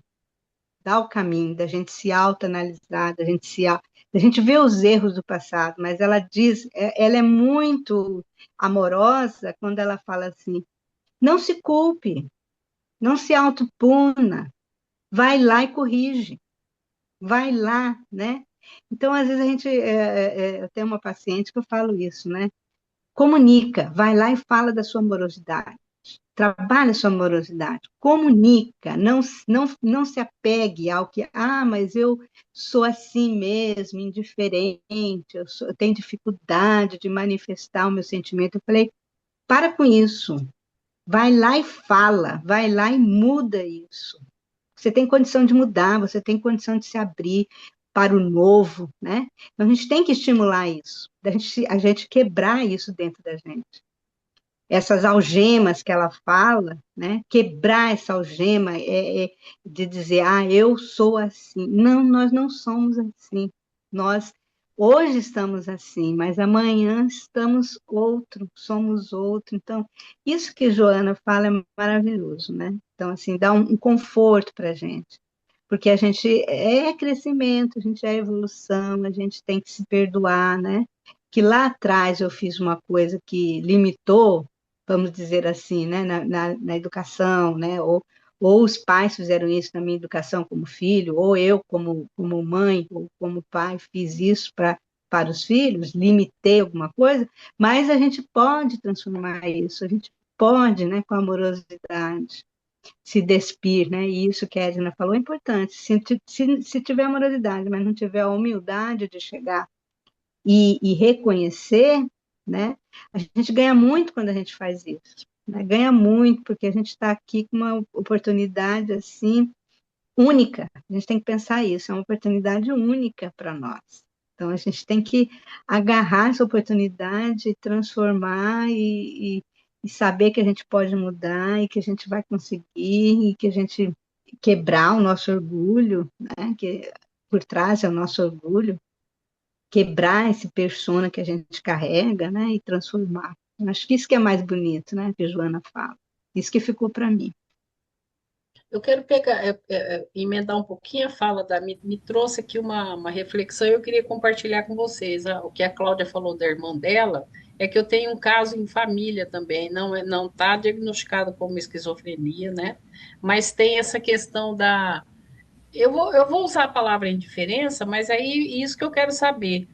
da gente se autoanalisar, da gente ver os erros do passado, mas ela diz, ela é muito amorosa quando ela fala assim, não se culpe, não se autopuna, vai lá e corrige, vai lá, né? Então, às vezes eu tenho uma paciente que eu falo isso, né? Comunica, vai lá e fala da sua amorosidade, trabalha a sua amorosidade, comunica, não se apegue ao que, mas eu sou assim mesmo, indiferente, eu tenho dificuldade de manifestar o meu sentimento. Eu falei, para com isso, vai lá e fala, vai lá e muda isso. Você tem condição de mudar, você tem condição de se abrir. para o novo, né? Então, a gente tem que estimular isso, a gente quebrar isso dentro da gente. Essas algemas que ela fala, né? Quebrar essa algema de dizer, eu sou assim. Não, nós não somos assim. Nós hoje estamos assim, mas amanhã estamos outro, somos outro. Então, isso que Joana fala é maravilhoso, né? Então, assim, dá um conforto para a gente. Porque a gente é crescimento, a gente é evolução, a gente tem que se perdoar, né? Que lá atrás eu fiz uma coisa que limitou, vamos dizer assim, né, na educação, né, ou os pais fizeram isso na minha educação como filho, ou eu como mãe ou como pai fiz isso para os filhos, limitei alguma coisa, mas a gente pode transformar isso, a gente pode, né, com amorosidade, se despir, né, e isso que a Edna falou é importante, se tiver amorosidade, mas não tiver a humildade de chegar e reconhecer, né? A gente ganha muito quando a gente faz isso, né? Ganha muito porque a gente está aqui com uma oportunidade assim única. A gente tem que pensar isso, é uma oportunidade única para nós. Então a gente tem que agarrar essa oportunidade, transformar e saber que a gente pode mudar e que a gente vai conseguir e que a gente quebrar o nosso orgulho, né? Que por trás é o nosso orgulho, quebrar esse persona que a gente carrega, né, e transformar. Eu acho que isso que é mais bonito, né, que a Joana fala. Isso que ficou para mim. Eu quero pegar, emendar um pouquinho a fala me trouxe aqui uma reflexão e eu queria compartilhar com vocês. O que a Cláudia falou da irmã dela é que eu tenho um caso em família também, não está diagnosticado como esquizofrenia, né? Mas tem essa questão da. Eu vou usar a palavra indiferença, mas aí isso que eu quero saber.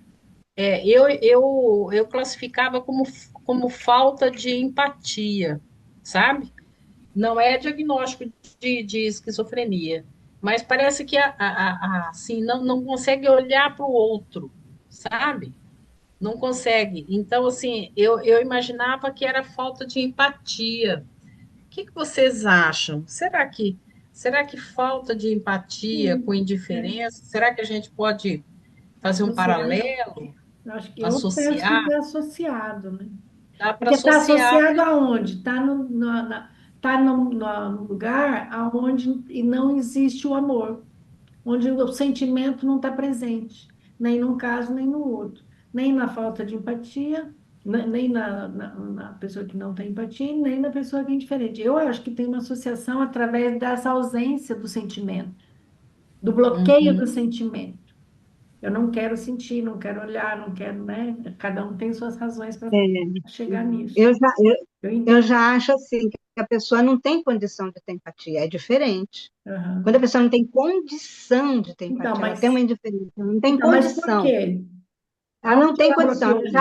Eu classificava como falta de empatia, sabe? Não é diagnóstico de esquizofrenia, mas parece que assim, não consegue olhar para o outro, sabe? Não consegue. Então, assim, eu imaginava que era falta de empatia. O que vocês acham? Será que falta de empatia com Sim, indiferença? Será que a gente pode fazer um associado. paralelo, Eu acho que eu penso que associar? está associado, né? Dá para Porque está associar. associado aonde? Está no lugar aonde e não existe o amor, onde o sentimento não está presente, nem num caso, nem no outro, nem na falta de empatia, nem na pessoa que não tem empatia, nem na pessoa que é indiferente. Eu acho que tem uma associação através dessa ausência do sentimento, do bloqueio do Uhum. sentimento. Eu não quero sentir, não quero olhar, não quero, né? Cada um tem suas razões para É, chegar eu nisso. já, eu, Eu eu entendo. já acho assim, que a pessoa não tem condição de ter empatia, é diferente. Quando a Aham. pessoa não tem condição de ter Então, empatia, ela tem uma indiferença, ela não tem mas por condição. quê? Ela não Aonde tem ela condição, bloqueou isso?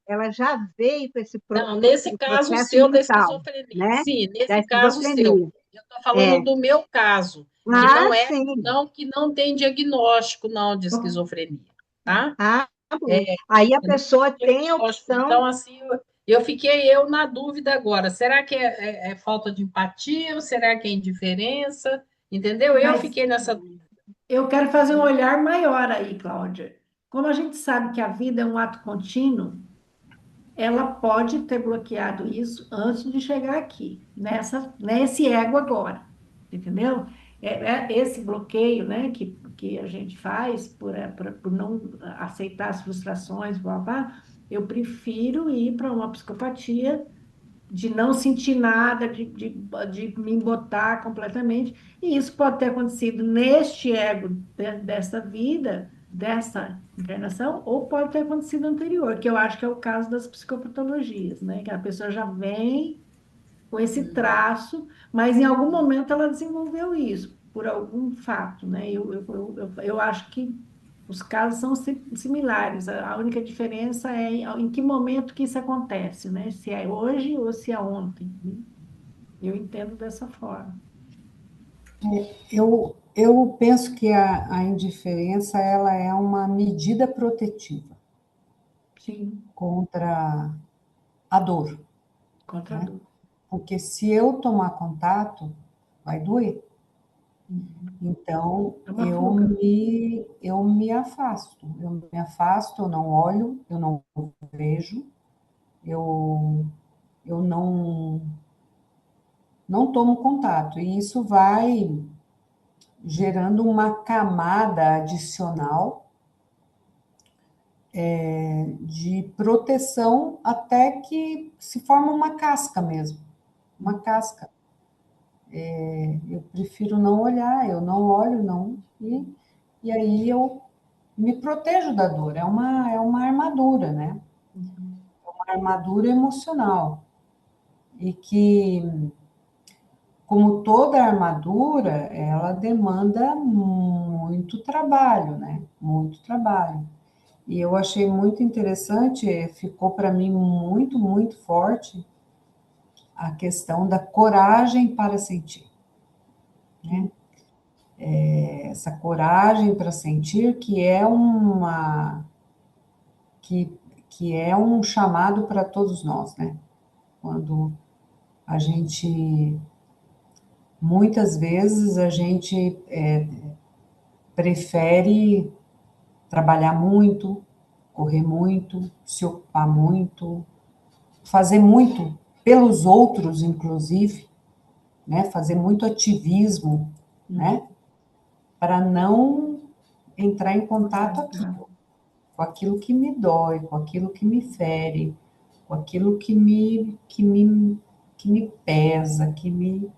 ela já veio com esse Não, nesse caso processo seu da mental, esquizofrenia. né? Sim, Da nesse caso seu. esquizofrenia. Eu estou falando É. do meu caso, que Ah, não é, sim. que não tem diagnóstico não de esquizofrenia, tá? Ah, bom. Aí a Eu não pessoa tenho tem a diagnóstico. Então, opção. assim, eu fiquei na dúvida agora. Será que é falta de empatia ou será que é indiferença? Entendeu? Eu Mas fiquei nessa. eu quero fazer um olhar maior aí, Cláudia. Como a gente sabe que a vida é um ato contínuo, ela pode ter bloqueado isso antes de chegar aqui, nesse ego agora, entendeu? Esse bloqueio, né, que a gente faz por não aceitar as frustrações, blá, blá, eu prefiro ir para uma psicopatia de não sentir nada, de me embotar completamente. E isso pode ter acontecido neste ego dessa vida, dessa encarnação, ou pode ter acontecido anterior, que eu acho que é o caso das psicopatologias, né? Que a pessoa já vem com esse traço, mas em algum momento ela desenvolveu isso, por algum fato, né? Eu acho que os casos são similares, a única diferença é em que momento que isso acontece, né? Se é hoje ou se é ontem, né? Eu entendo dessa forma. Eu penso que a indiferença ela é uma medida protetiva Sim, contra a dor, contra a né? dor. Porque se eu tomar contato, vai doer. Então, É uma fuga. eu me afasto, eu não olho, eu não vejo, eu, eu não tomo contato. E isso vai gerando uma camada adicional de proteção até que se forma uma casca mesmo, uma casca. Eu prefiro não olhar, eu não olho, não, e aí eu me protejo da dor. É uma armadura, né? Uma armadura emocional. E que, como toda armadura, ela demanda muito trabalho, né? Muito trabalho. E eu achei muito interessante, ficou para mim muito, muito forte a questão da coragem para sentir, né? Essa coragem para sentir que, que é um chamado para todos nós, né? Quando a gente, muitas vezes a gente prefere trabalhar muito, correr muito, se ocupar muito, fazer muito pelos outros, inclusive, né? Fazer muito ativismo, né? Para não entrar em contato aqui, com aquilo que me dói, com aquilo que me fere, com aquilo que me pesa, que,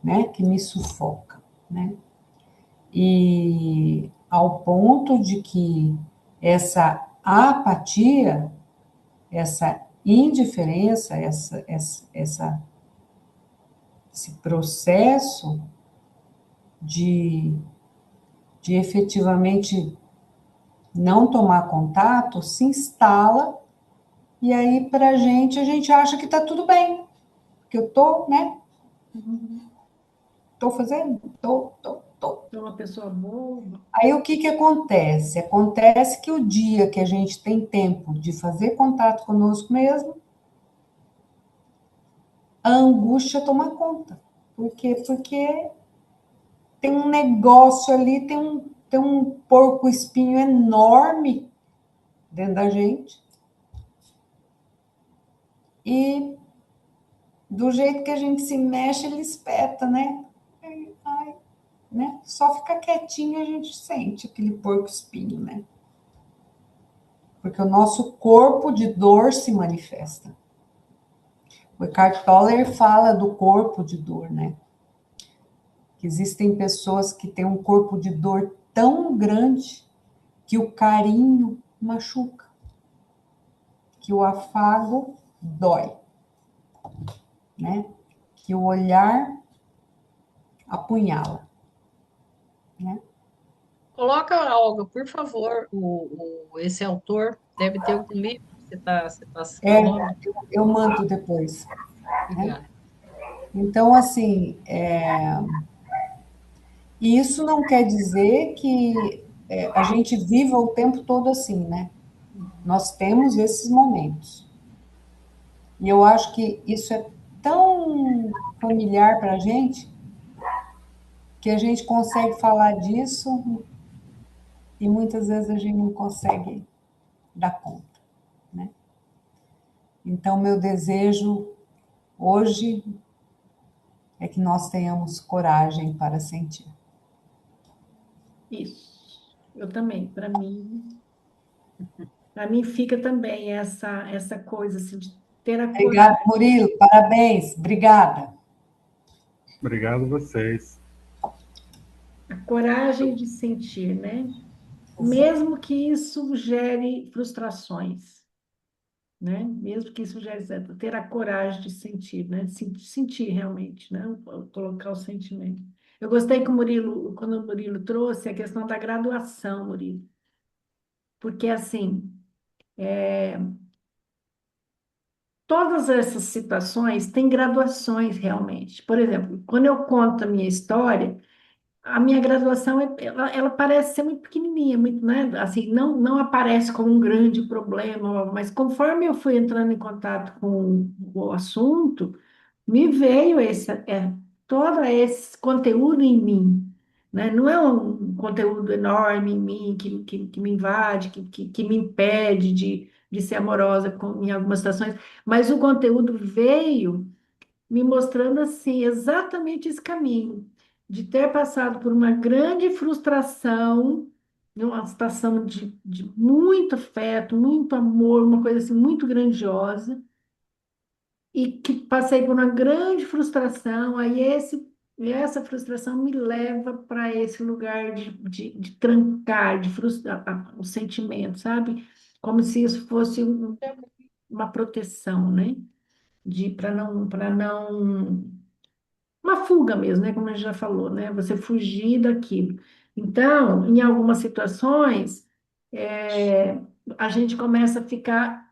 né, que me sufoca, né? E ao ponto de que essa apatia, essa indiferença, esse processo de, de efetivamente não tomar contato se instala, e aí a gente acha que está tudo bem, que eu tô, né? Tô fazendo, tô. Sou uma pessoa boa. Aí o que que acontece? Acontece que o dia que a gente tem tempo de fazer contato conosco mesmo, a angústia toma conta. Por quê? Porque tem um negócio ali, tem um porco-espinho enorme dentro da gente. E do jeito que a gente se mexe, ele espeta, né? Ai, né? Só ficar quietinho a gente sente aquele porco-espinho, né? Porque o nosso corpo de dor se manifesta. O Eckhart Tolle fala do corpo de dor, né? Que existem pessoas que têm um corpo de dor tão grande que o carinho machuca, que o afago dói, né? Que o olhar apunhala, né? Coloca, Olga, por favor, esse autor deve ter algum livro, você tá É, o nome? eu mando depois, né? Obrigada. Então, assim, e isso não quer dizer que a gente viva o tempo todo assim, né? Nós temos esses momentos. E eu acho que isso é tão familiar para a gente que a gente consegue falar disso e muitas vezes a gente não consegue dar conta, né? Então, meu desejo hoje é que nós tenhamos coragem para sentir. Isso. Eu também, para mim fica também essa coisa assim, de ter a Obrigada, coragem, Murilo, parabéns, obrigada. Obrigado a vocês. a coragem de sentir, né? Mesmo que isso gere frustrações, né? Mesmo que isso gere, ter a coragem de sentir, né? Sentir realmente, né? Colocar o sentimento. Eu gostei que quando o Murilo trouxe a questão da graduação, Murilo, porque assim, todas essas situações têm graduações realmente. Por exemplo, quando eu conto a minha história, a minha graduação ela parece ser muito pequenininha, muito, né? Assim, não aparece como um grande problema, mas conforme eu fui entrando em contato com o assunto, me veio todo esse conteúdo em mim, né? Não é um conteúdo enorme em mim que me invade, que me impede de ser amorosa em algumas situações, mas o conteúdo veio me mostrando assim exatamente esse caminho de ter passado por uma grande frustração, uma situação de muito afeto, muito amor, uma coisa assim muito grandiosa, e que passei por uma grande frustração, essa frustração me leva para esse lugar de trancar, de frustrar o sentimento, sabe? Como se isso fosse uma proteção, né? Para não uma fuga mesmo, né? Como a gente já falou, né? Você fugir daquilo. Então, em algumas situações, a gente começa a ficar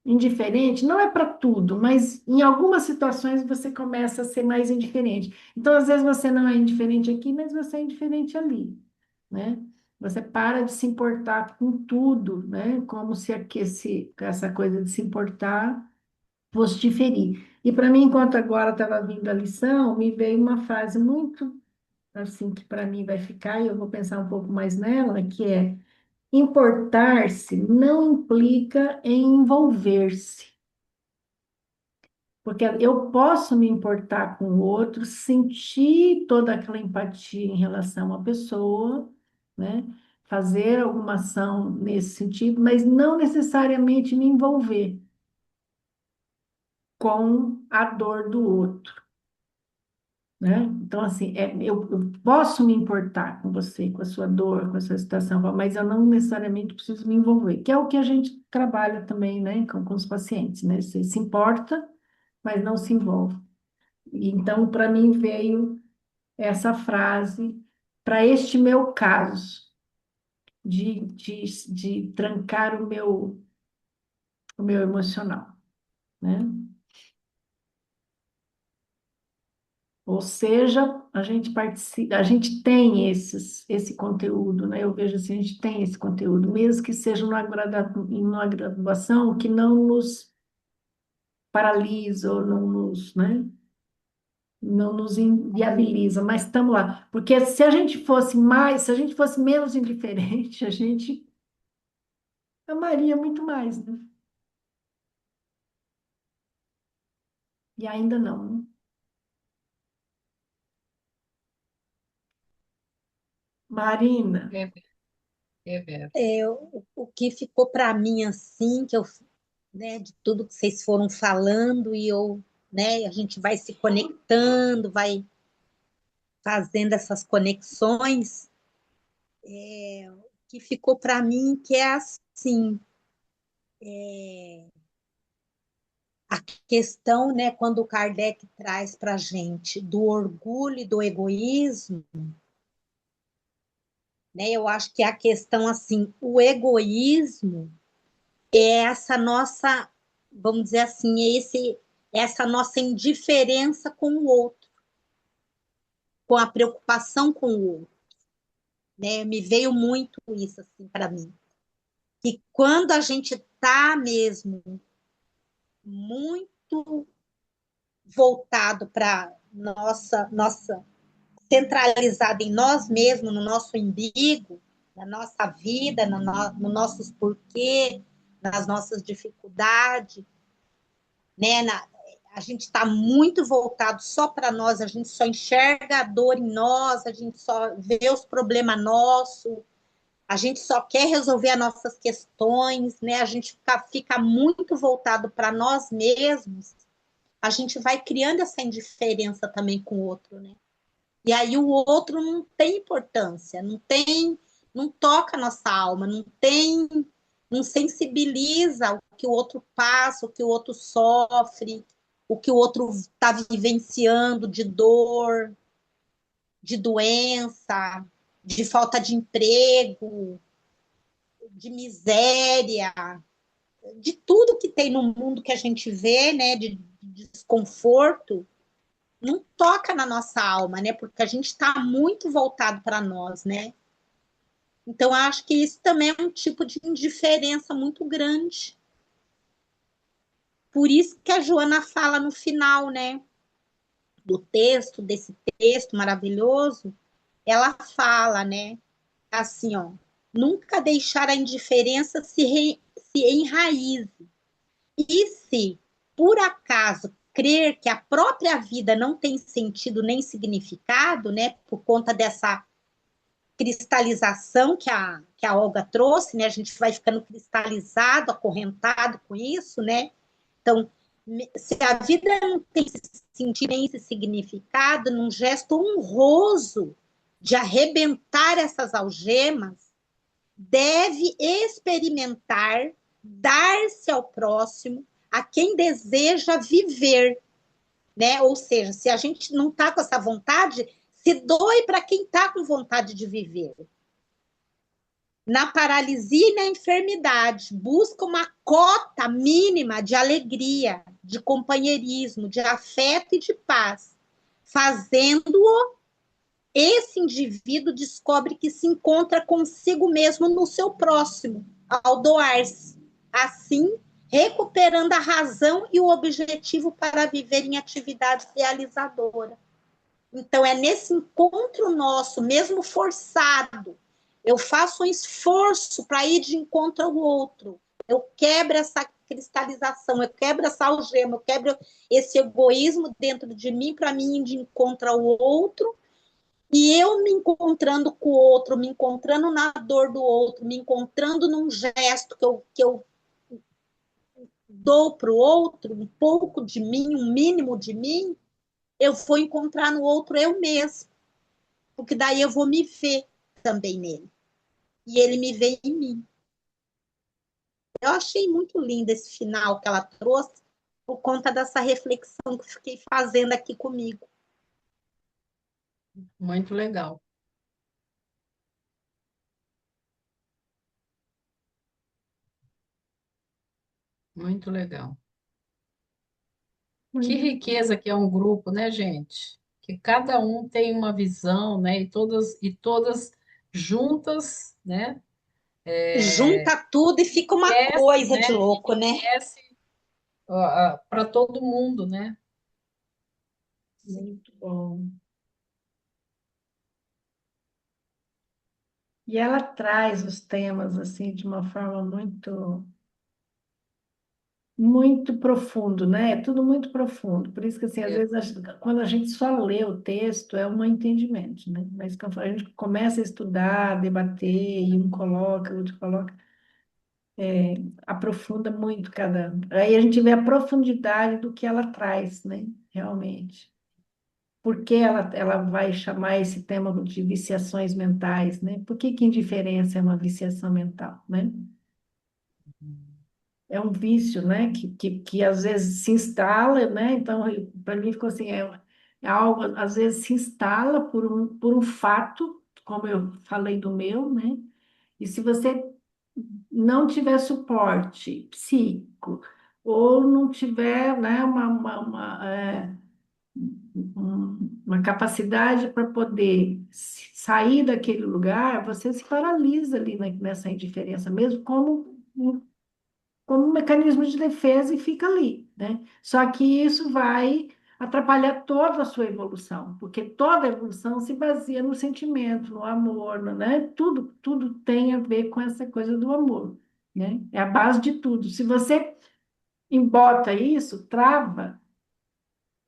indiferente. Não é para tudo, mas em algumas situações você começa a ser mais indiferente. Então, às vezes você não é indiferente aqui, mas você é indiferente ali, né? Você para de se importar com tudo, né? Como se essa coisa de se importar fosse te ferir. E para mim, enquanto agora estava vindo a lição, me veio uma frase muito assim que para mim vai ficar, e eu vou pensar um pouco mais nela, que é: importar-se não implica em envolver-se. Porque eu posso me importar com o outro, sentir toda aquela empatia em relação à pessoa, né? Fazer alguma ação nesse sentido, mas não necessariamente me envolver com a dor do outro, né? Então, assim, eu posso me importar com você, com a sua dor, com a sua situação, mas eu não necessariamente preciso me envolver, que é o que a gente trabalha também, né, com os pacientes, né? Você se importa, mas não se envolve. Então, para mim, veio essa frase para este meu caso, de trancar o meu emocional, né? Ou seja, a gente participa, a gente tem esse conteúdo, né? Eu vejo assim, a gente tem esse conteúdo, mesmo que seja numa graduação que não nos paralisa ou não nos, né? Não nos inviabiliza, mas estamos lá. Porque se a gente fosse mais, se a gente fosse menos indiferente, a gente amaria muito mais, né? E ainda não, né? Marina, É, é, Vera. O que ficou para mim assim, que eu, né, de tudo que vocês foram falando e eu, né, a gente vai se conectando, vai fazendo essas conexões, o que ficou para mim que é assim, a questão, né, quando o Kardec traz para a gente do orgulho e do egoísmo, né, eu acho que a questão assim, o egoísmo é essa nossa, vamos dizer assim, essa nossa indiferença com o outro, com a preocupação com o outro, né? Me veio muito isso assim para mim. Que quando a gente está mesmo muito voltado para nossa centralizado em nós mesmos, no nosso umbigo, na nossa vida, no nossos porquê, nas nossas dificuldades, né? A gente está muito voltado só para nós, a gente só enxerga a dor em nós, a gente só vê os problemas nossos, a gente só quer resolver as nossas questões, né? A gente fica muito voltado para nós mesmos, a gente vai criando essa indiferença também com o outro, né? E aí o outro não tem importância, não toca a nossa alma, não sensibiliza o que o outro passa, o que o outro sofre, o que o outro está vivenciando de dor, de doença, de falta de emprego, de miséria, de tudo que tem no mundo que a gente vê, né, de desconforto, não toca na nossa alma, né? Porque a gente está muito voltado para nós, né? Então, eu acho que isso também é um tipo de indiferença muito grande. Por isso que a Joana fala no final, né? do texto, desse texto maravilhoso, ela fala, né? Assim, ó, nunca deixar a indiferença se enraize. E se, por acaso, crer que a própria vida não tem sentido nem significado, né? Por conta dessa cristalização que a Olga trouxe, né? A gente vai ficando cristalizado, acorrentado com isso, né? Então, se a vida não tem esse sentido nem esse significado, num gesto honroso de arrebentar essas algemas, deve experimentar, dar-se ao próximo, a quem deseja viver, né? Ou seja, se a gente não está com essa vontade, se doe para quem está com vontade de viver. Na paralisia e na enfermidade, busca uma cota mínima de alegria, de companheirismo, de afeto e de paz. Fazendo-o, esse indivíduo descobre que se encontra consigo mesmo no seu próximo, ao doar-se. Assim, recuperando a razão e o objetivo para viver em atividade realizadora. Então, é nesse encontro nosso, mesmo forçado, eu faço um esforço para ir de encontro ao outro. Eu quebro essa cristalização, eu quebro essa algema, eu quebro esse egoísmo dentro de mim para mim ir de encontro ao outro. E eu me encontrando com o outro, me encontrando na dor do outro, me encontrando num gesto que eu dou para o outro, um pouco de mim, um mínimo de mim, eu vou encontrar no outro eu mesmo. Porque daí eu vou me ver também nele. E ele me vê em mim. Eu achei muito lindo esse final que ela trouxe, por conta dessa reflexão que eu fiquei fazendo aqui comigo. Muito legal. Muito legal. Que riqueza que é um grupo, né, gente? Que cada um tem uma visão, né? E todas juntas, né? Junta tudo e fica uma Enriquece, coisa né? de louco, né? Enriquece para todo mundo, né? Muito bom. E ela traz os temas assim de uma forma muito profundo, né? É tudo muito profundo. Por isso que assim, às É, vezes quando a gente só lê o texto é um entendimento, né? Mas quando a gente começa a estudar, debater, e um coloca, o outro coloca, aprofunda muito cada. Aí a gente vê a profundidade do que ela traz, né? Realmente. Por que ela vai chamar esse tema de viciações mentais, né? Por que indiferença é uma viciação mental, né? É um vício, né? Que às vezes se instala, né? Então, para mim ficou assim, é algo, às vezes se instala por um fato, como eu falei do meu, né? E se você não tiver suporte psíquico, ou não tiver, né, uma capacidade para poder sair daquele lugar, você se paralisa ali nessa indiferença, mesmo como um mecanismo de defesa e fica ali, né? Só que isso vai atrapalhar toda a sua evolução, porque toda evolução se baseia no sentimento, no amor, né? Tudo tem a ver com essa coisa do amor, né? É a base de tudo. Se você embota isso, trava,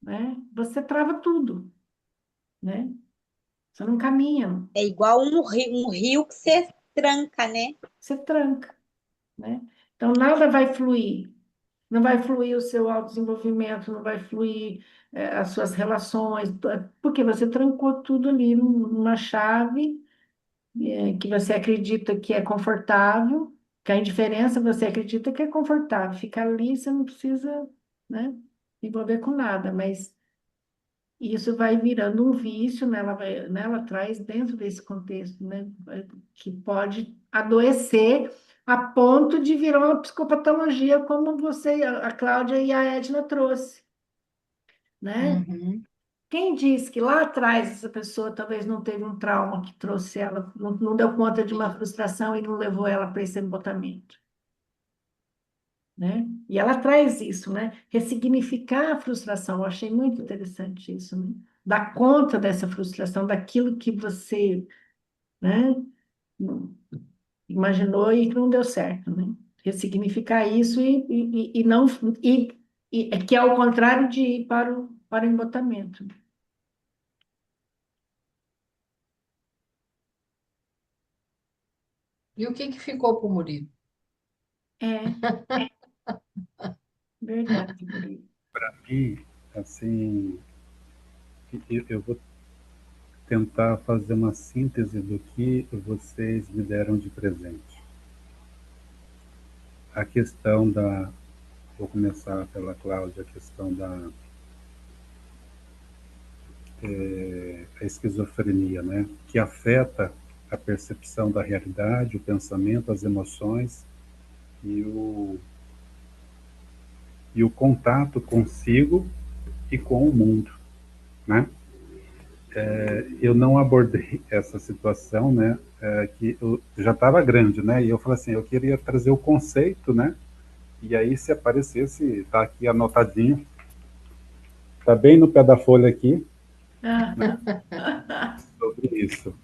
né? Você trava tudo, né? Você não caminha, É igual um rio que você tranca, né? você tranca, né? Então nada vai fluir. Não vai fluir o seu autodesenvolvimento, não vai fluir as suas relações, porque você trancou tudo ali numa chave que você acredita que é confortável, que a indiferença você acredita que é confortável. Ficar ali, você não precisa, né, envolver com nada, mas isso vai virando um vício, né? Ela traz dentro desse contexto, né? Que pode adoecer a ponto de virar uma psicopatologia, como você, a Cláudia e a Edna trouxe, né? uhum. Quem disse que lá atrás essa pessoa talvez não teve um trauma que trouxe ela, não deu conta de uma frustração e não levou ela para esse embotamento, né? E ela traz isso, né? Ressignificar a frustração. Eu achei muito interessante isso, né? Dar conta dessa frustração, daquilo que você, né, imaginou e que não deu certo, né? Ressignificar isso e não é que é o contrário de ir para o embotamento. E o que que ficou para o Murilo? É verdade, Guri. E, assim, eu vou tentar fazer uma síntese do que vocês me deram de presente. A questão da, vou começar pela Cláudia, a questão da a esquizofrenia, né? Que afeta a percepção da realidade, o pensamento, as emoções e o contato consigo e com o mundo, né? Eu não abordei essa situação, né? Que eu já estava grande, né? E eu falei assim, eu queria trazer o conceito, né? E aí se aparecesse, tá aqui anotadinho, tá bem no pé da folha aqui, né? Sobre isso.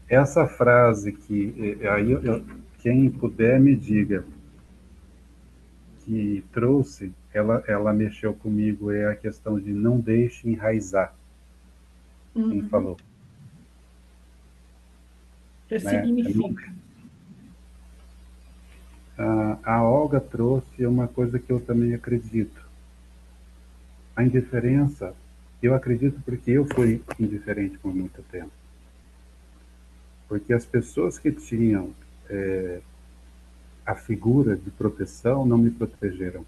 Essa frase que aí quem puder me diga que trouxe, ela mexeu comigo, é a questão de não deixe enraizar, quem Uhum. falou, né? Ressignifica. A Olga trouxe uma coisa que eu também acredito. A indiferença, eu acredito porque eu fui indiferente por muito tempo. Porque as pessoas que tinham a figura de proteção não me protegeram.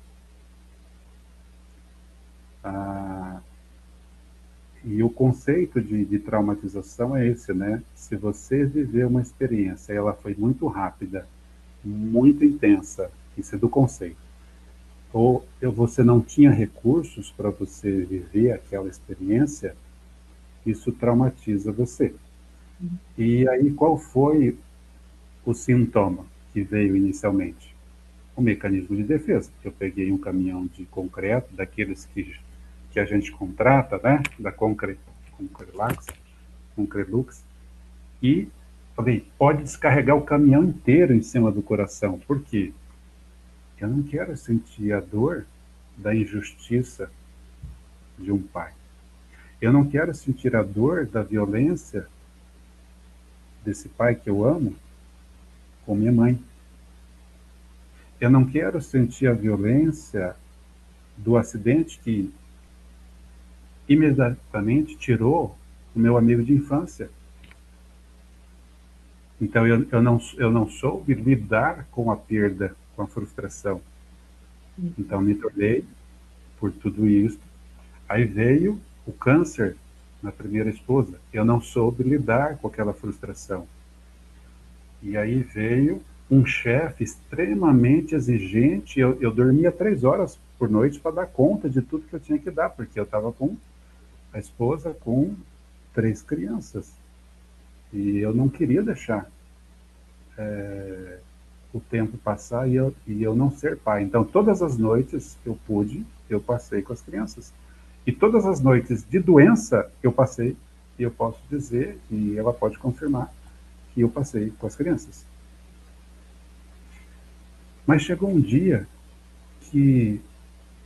Ah, e o conceito de traumatização é esse, né? Se você viveu uma experiência, ela foi muito rápida, muito intensa, isso é do conceito, ou você não tinha recursos para você viver aquela experiência, isso traumatiza você. E aí qual foi o sintoma que veio inicialmente? O mecanismo de defesa. Eu peguei um caminhão de concreto, daqueles que a gente contrata, né? Da Concrelux, Concrelux, e falei, pode descarregar o caminhão inteiro em cima do coração. Por quê? Eu não quero sentir a dor da injustiça de um pai. Eu não quero sentir a dor da violência desse pai que eu amo com minha mãe. Eu não quero sentir a violência do acidente que imediatamente tirou o meu amigo de infância. Então eu não soube lidar com a perda, com a frustração. Então me tornei por tudo isso. Aí veio o câncer na primeira esposa. Eu não soube lidar com aquela frustração. E aí veio um chefe extremamente exigente. Eu dormia 3 horas por noite para dar conta de tudo que eu tinha que dar, porque eu estava com a esposa com 3 crianças. E eu não queria deixar o tempo passar e eu não ser pai. Então, todas as noites que eu pude, eu passei com as crianças. E todas as noites de doença eu passei, e eu posso dizer, e ela pode confirmar, que eu passei com as crianças. Mas chegou um dia que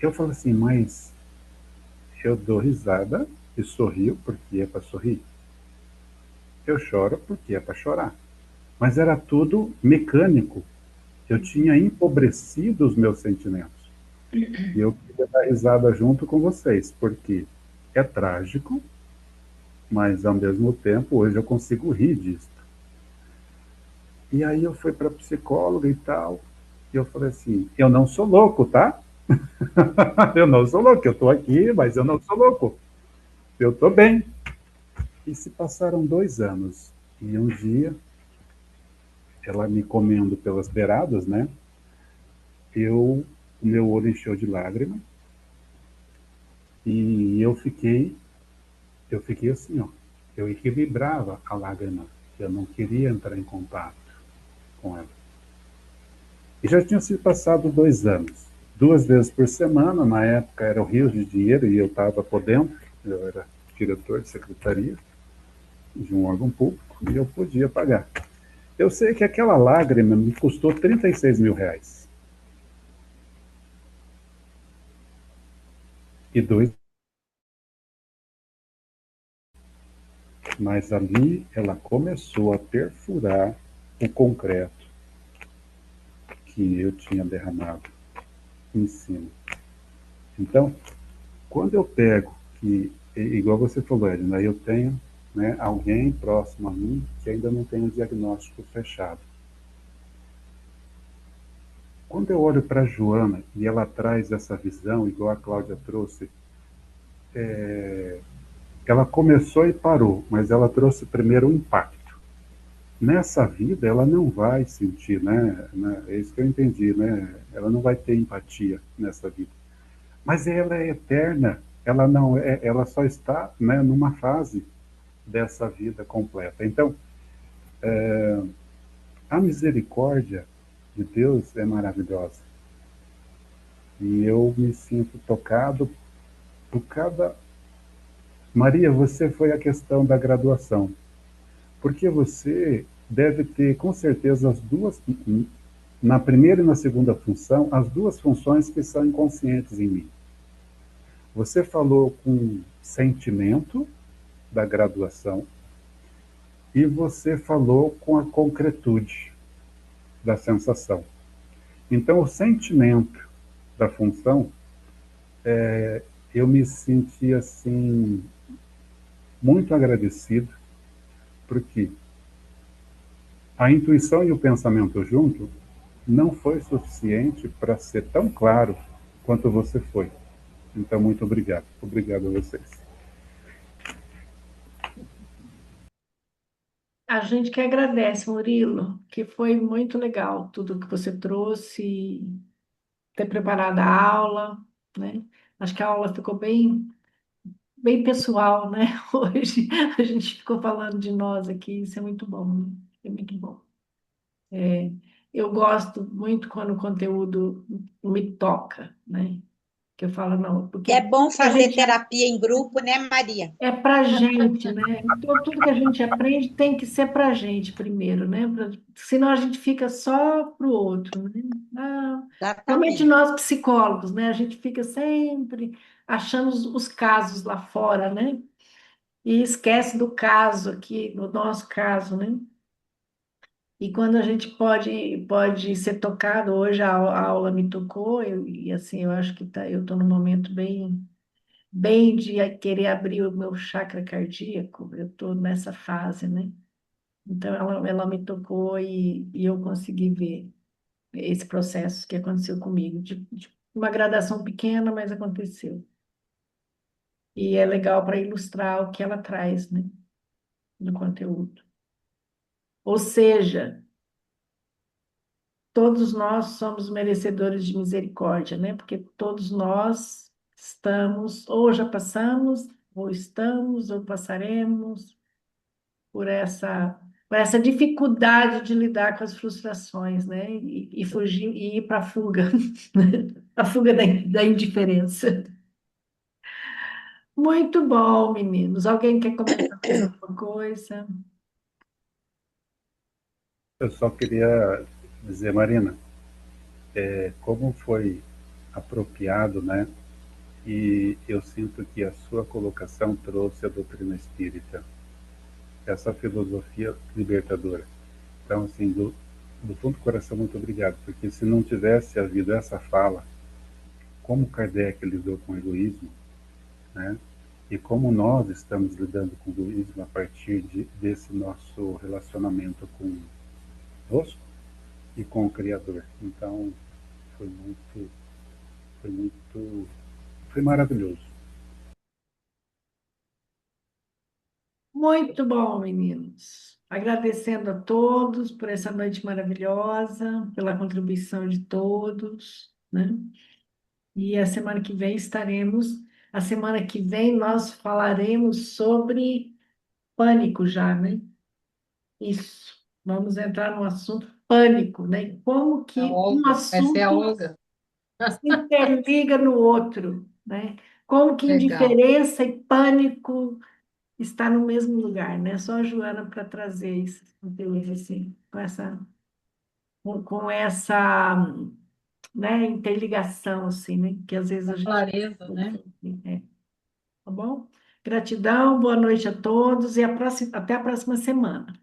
eu falei assim, mas eu dou risada e sorrio porque é para sorrir. Eu choro porque é para chorar. Mas era tudo mecânico. Eu tinha empobrecido os meus sentimentos. E eu queria dar risada junto com vocês, porque é trágico, mas ao mesmo tempo hoje eu consigo rir disso. E aí eu fui para psicóloga e tal, e eu falei assim, eu não sou louco, tá? Eu não sou louco, eu estou aqui, mas eu não sou louco. Eu estou bem. E se passaram 2 anos, e um dia, ela me comendo pelas beiradas, né? O meu olho encheu de lágrima, e eu fiquei assim, ó. Eu equilibrava a lágrima, eu não queria entrar em contato com ela. E já tinham se passado 2 anos. 2 vezes por semana, na época era o rio de dinheiro e eu estava podendo, eu era diretor de secretaria de um órgão público e eu podia pagar. Eu sei que aquela lágrima me custou 36 mil reais. E dois, mas ali ela começou a perfurar o concreto que eu tinha derramado em cima. Então, quando eu pego, que, igual você falou, Edna, eu tenho, né, alguém próximo a mim que ainda não tem o diagnóstico fechado. Quando eu olho para a Joana e ela traz essa visão, igual a Cláudia trouxe, ela começou e parou, mas ela trouxe primeiro o impacto. Nessa vida, ela não vai sentir, né? É isso que eu entendi, né? Ela não vai ter empatia nessa vida. Mas ela é eterna, ela não é, ela só está, né, numa fase dessa vida completa. Então, a misericórdia de Deus é maravilhosa. E eu me sinto tocado por cada. Maria, você foi a questão da graduação. Porque você deve ter, com certeza, as duas, na primeira e na segunda função, as duas funções que são inconscientes em mim. Você falou com sentimento da graduação e você falou com a concretude da sensação. Então, o sentimento da função, eu me senti assim muito agradecido, porque a intuição e o pensamento junto não foi suficiente para ser tão claro quanto você foi. Então, muito obrigado. Obrigado a vocês. A gente que agradece, Murilo, que foi muito legal tudo que você trouxe, ter preparado a aula, né? Acho que a aula ficou bem pessoal, né? Hoje a gente ficou falando de nós aqui, isso é muito bom, né? É muito bom. É, eu gosto muito quando o conteúdo me toca, né? Que eu falo, não, É porque bom a fazer gente terapia em grupo, né, Maria? é para gente, né? Então, tudo que a gente aprende tem que ser para a gente primeiro, né? Senão a gente fica só para o outro, né? Ah, realmente Exatamente. nós psicólogos, né? A gente fica sempre achando os casos lá fora, né? E esquece do caso aqui, do nosso caso, né? E quando a gente pode ser tocado, hoje a aula me tocou, e assim, eu acho que eu estou num momento bem de querer abrir o meu chakra cardíaco, eu estou nessa fase, né? Então, ela me tocou e eu consegui ver esse processo que aconteceu comigo, de uma gradação pequena, mas aconteceu. E é legal para ilustrar o que ela traz, né, no conteúdo. Ou seja, todos nós somos merecedores de misericórdia, né? Porque todos nós estamos, ou já passamos, ou estamos, ou passaremos por essa dificuldade de lidar com as frustrações, né? E fugir e ir para a fuga, a fuga da indiferença. Muito bom, meninos. Alguém quer comentar mais alguma coisa? Eu só queria dizer, Marina, como foi apropriado, né? E eu sinto que a sua colocação trouxe a doutrina espírita, essa filosofia libertadora. Então, assim, do fundo do coração, muito obrigado, porque se não tivesse havido essa fala, como Kardec lidou com o egoísmo, né? E como nós estamos lidando com o egoísmo a partir desse nosso relacionamento conosco e com o Criador. Então, foi muito, foi muito, foi maravilhoso. Muito bom, meninos. Agradecendo a todos por essa noite maravilhosa, pela contribuição de todos, né? E a semana que vem a semana que vem nós falaremos sobre pânico já, né? Isso. Vamos entrar no assunto pânico, né? Como A que um Olga, vai ser a assunto Olga. se interliga no outro, né? Como que Legal. indiferença e pânico está no mesmo lugar, né? Só a Joana para trazer esses conteúdos assim, com essa, né, interligação, assim, né? Que às vezes A a gente clareza, né? confunde, tá bom? Gratidão, boa noite a todos e até a próxima semana.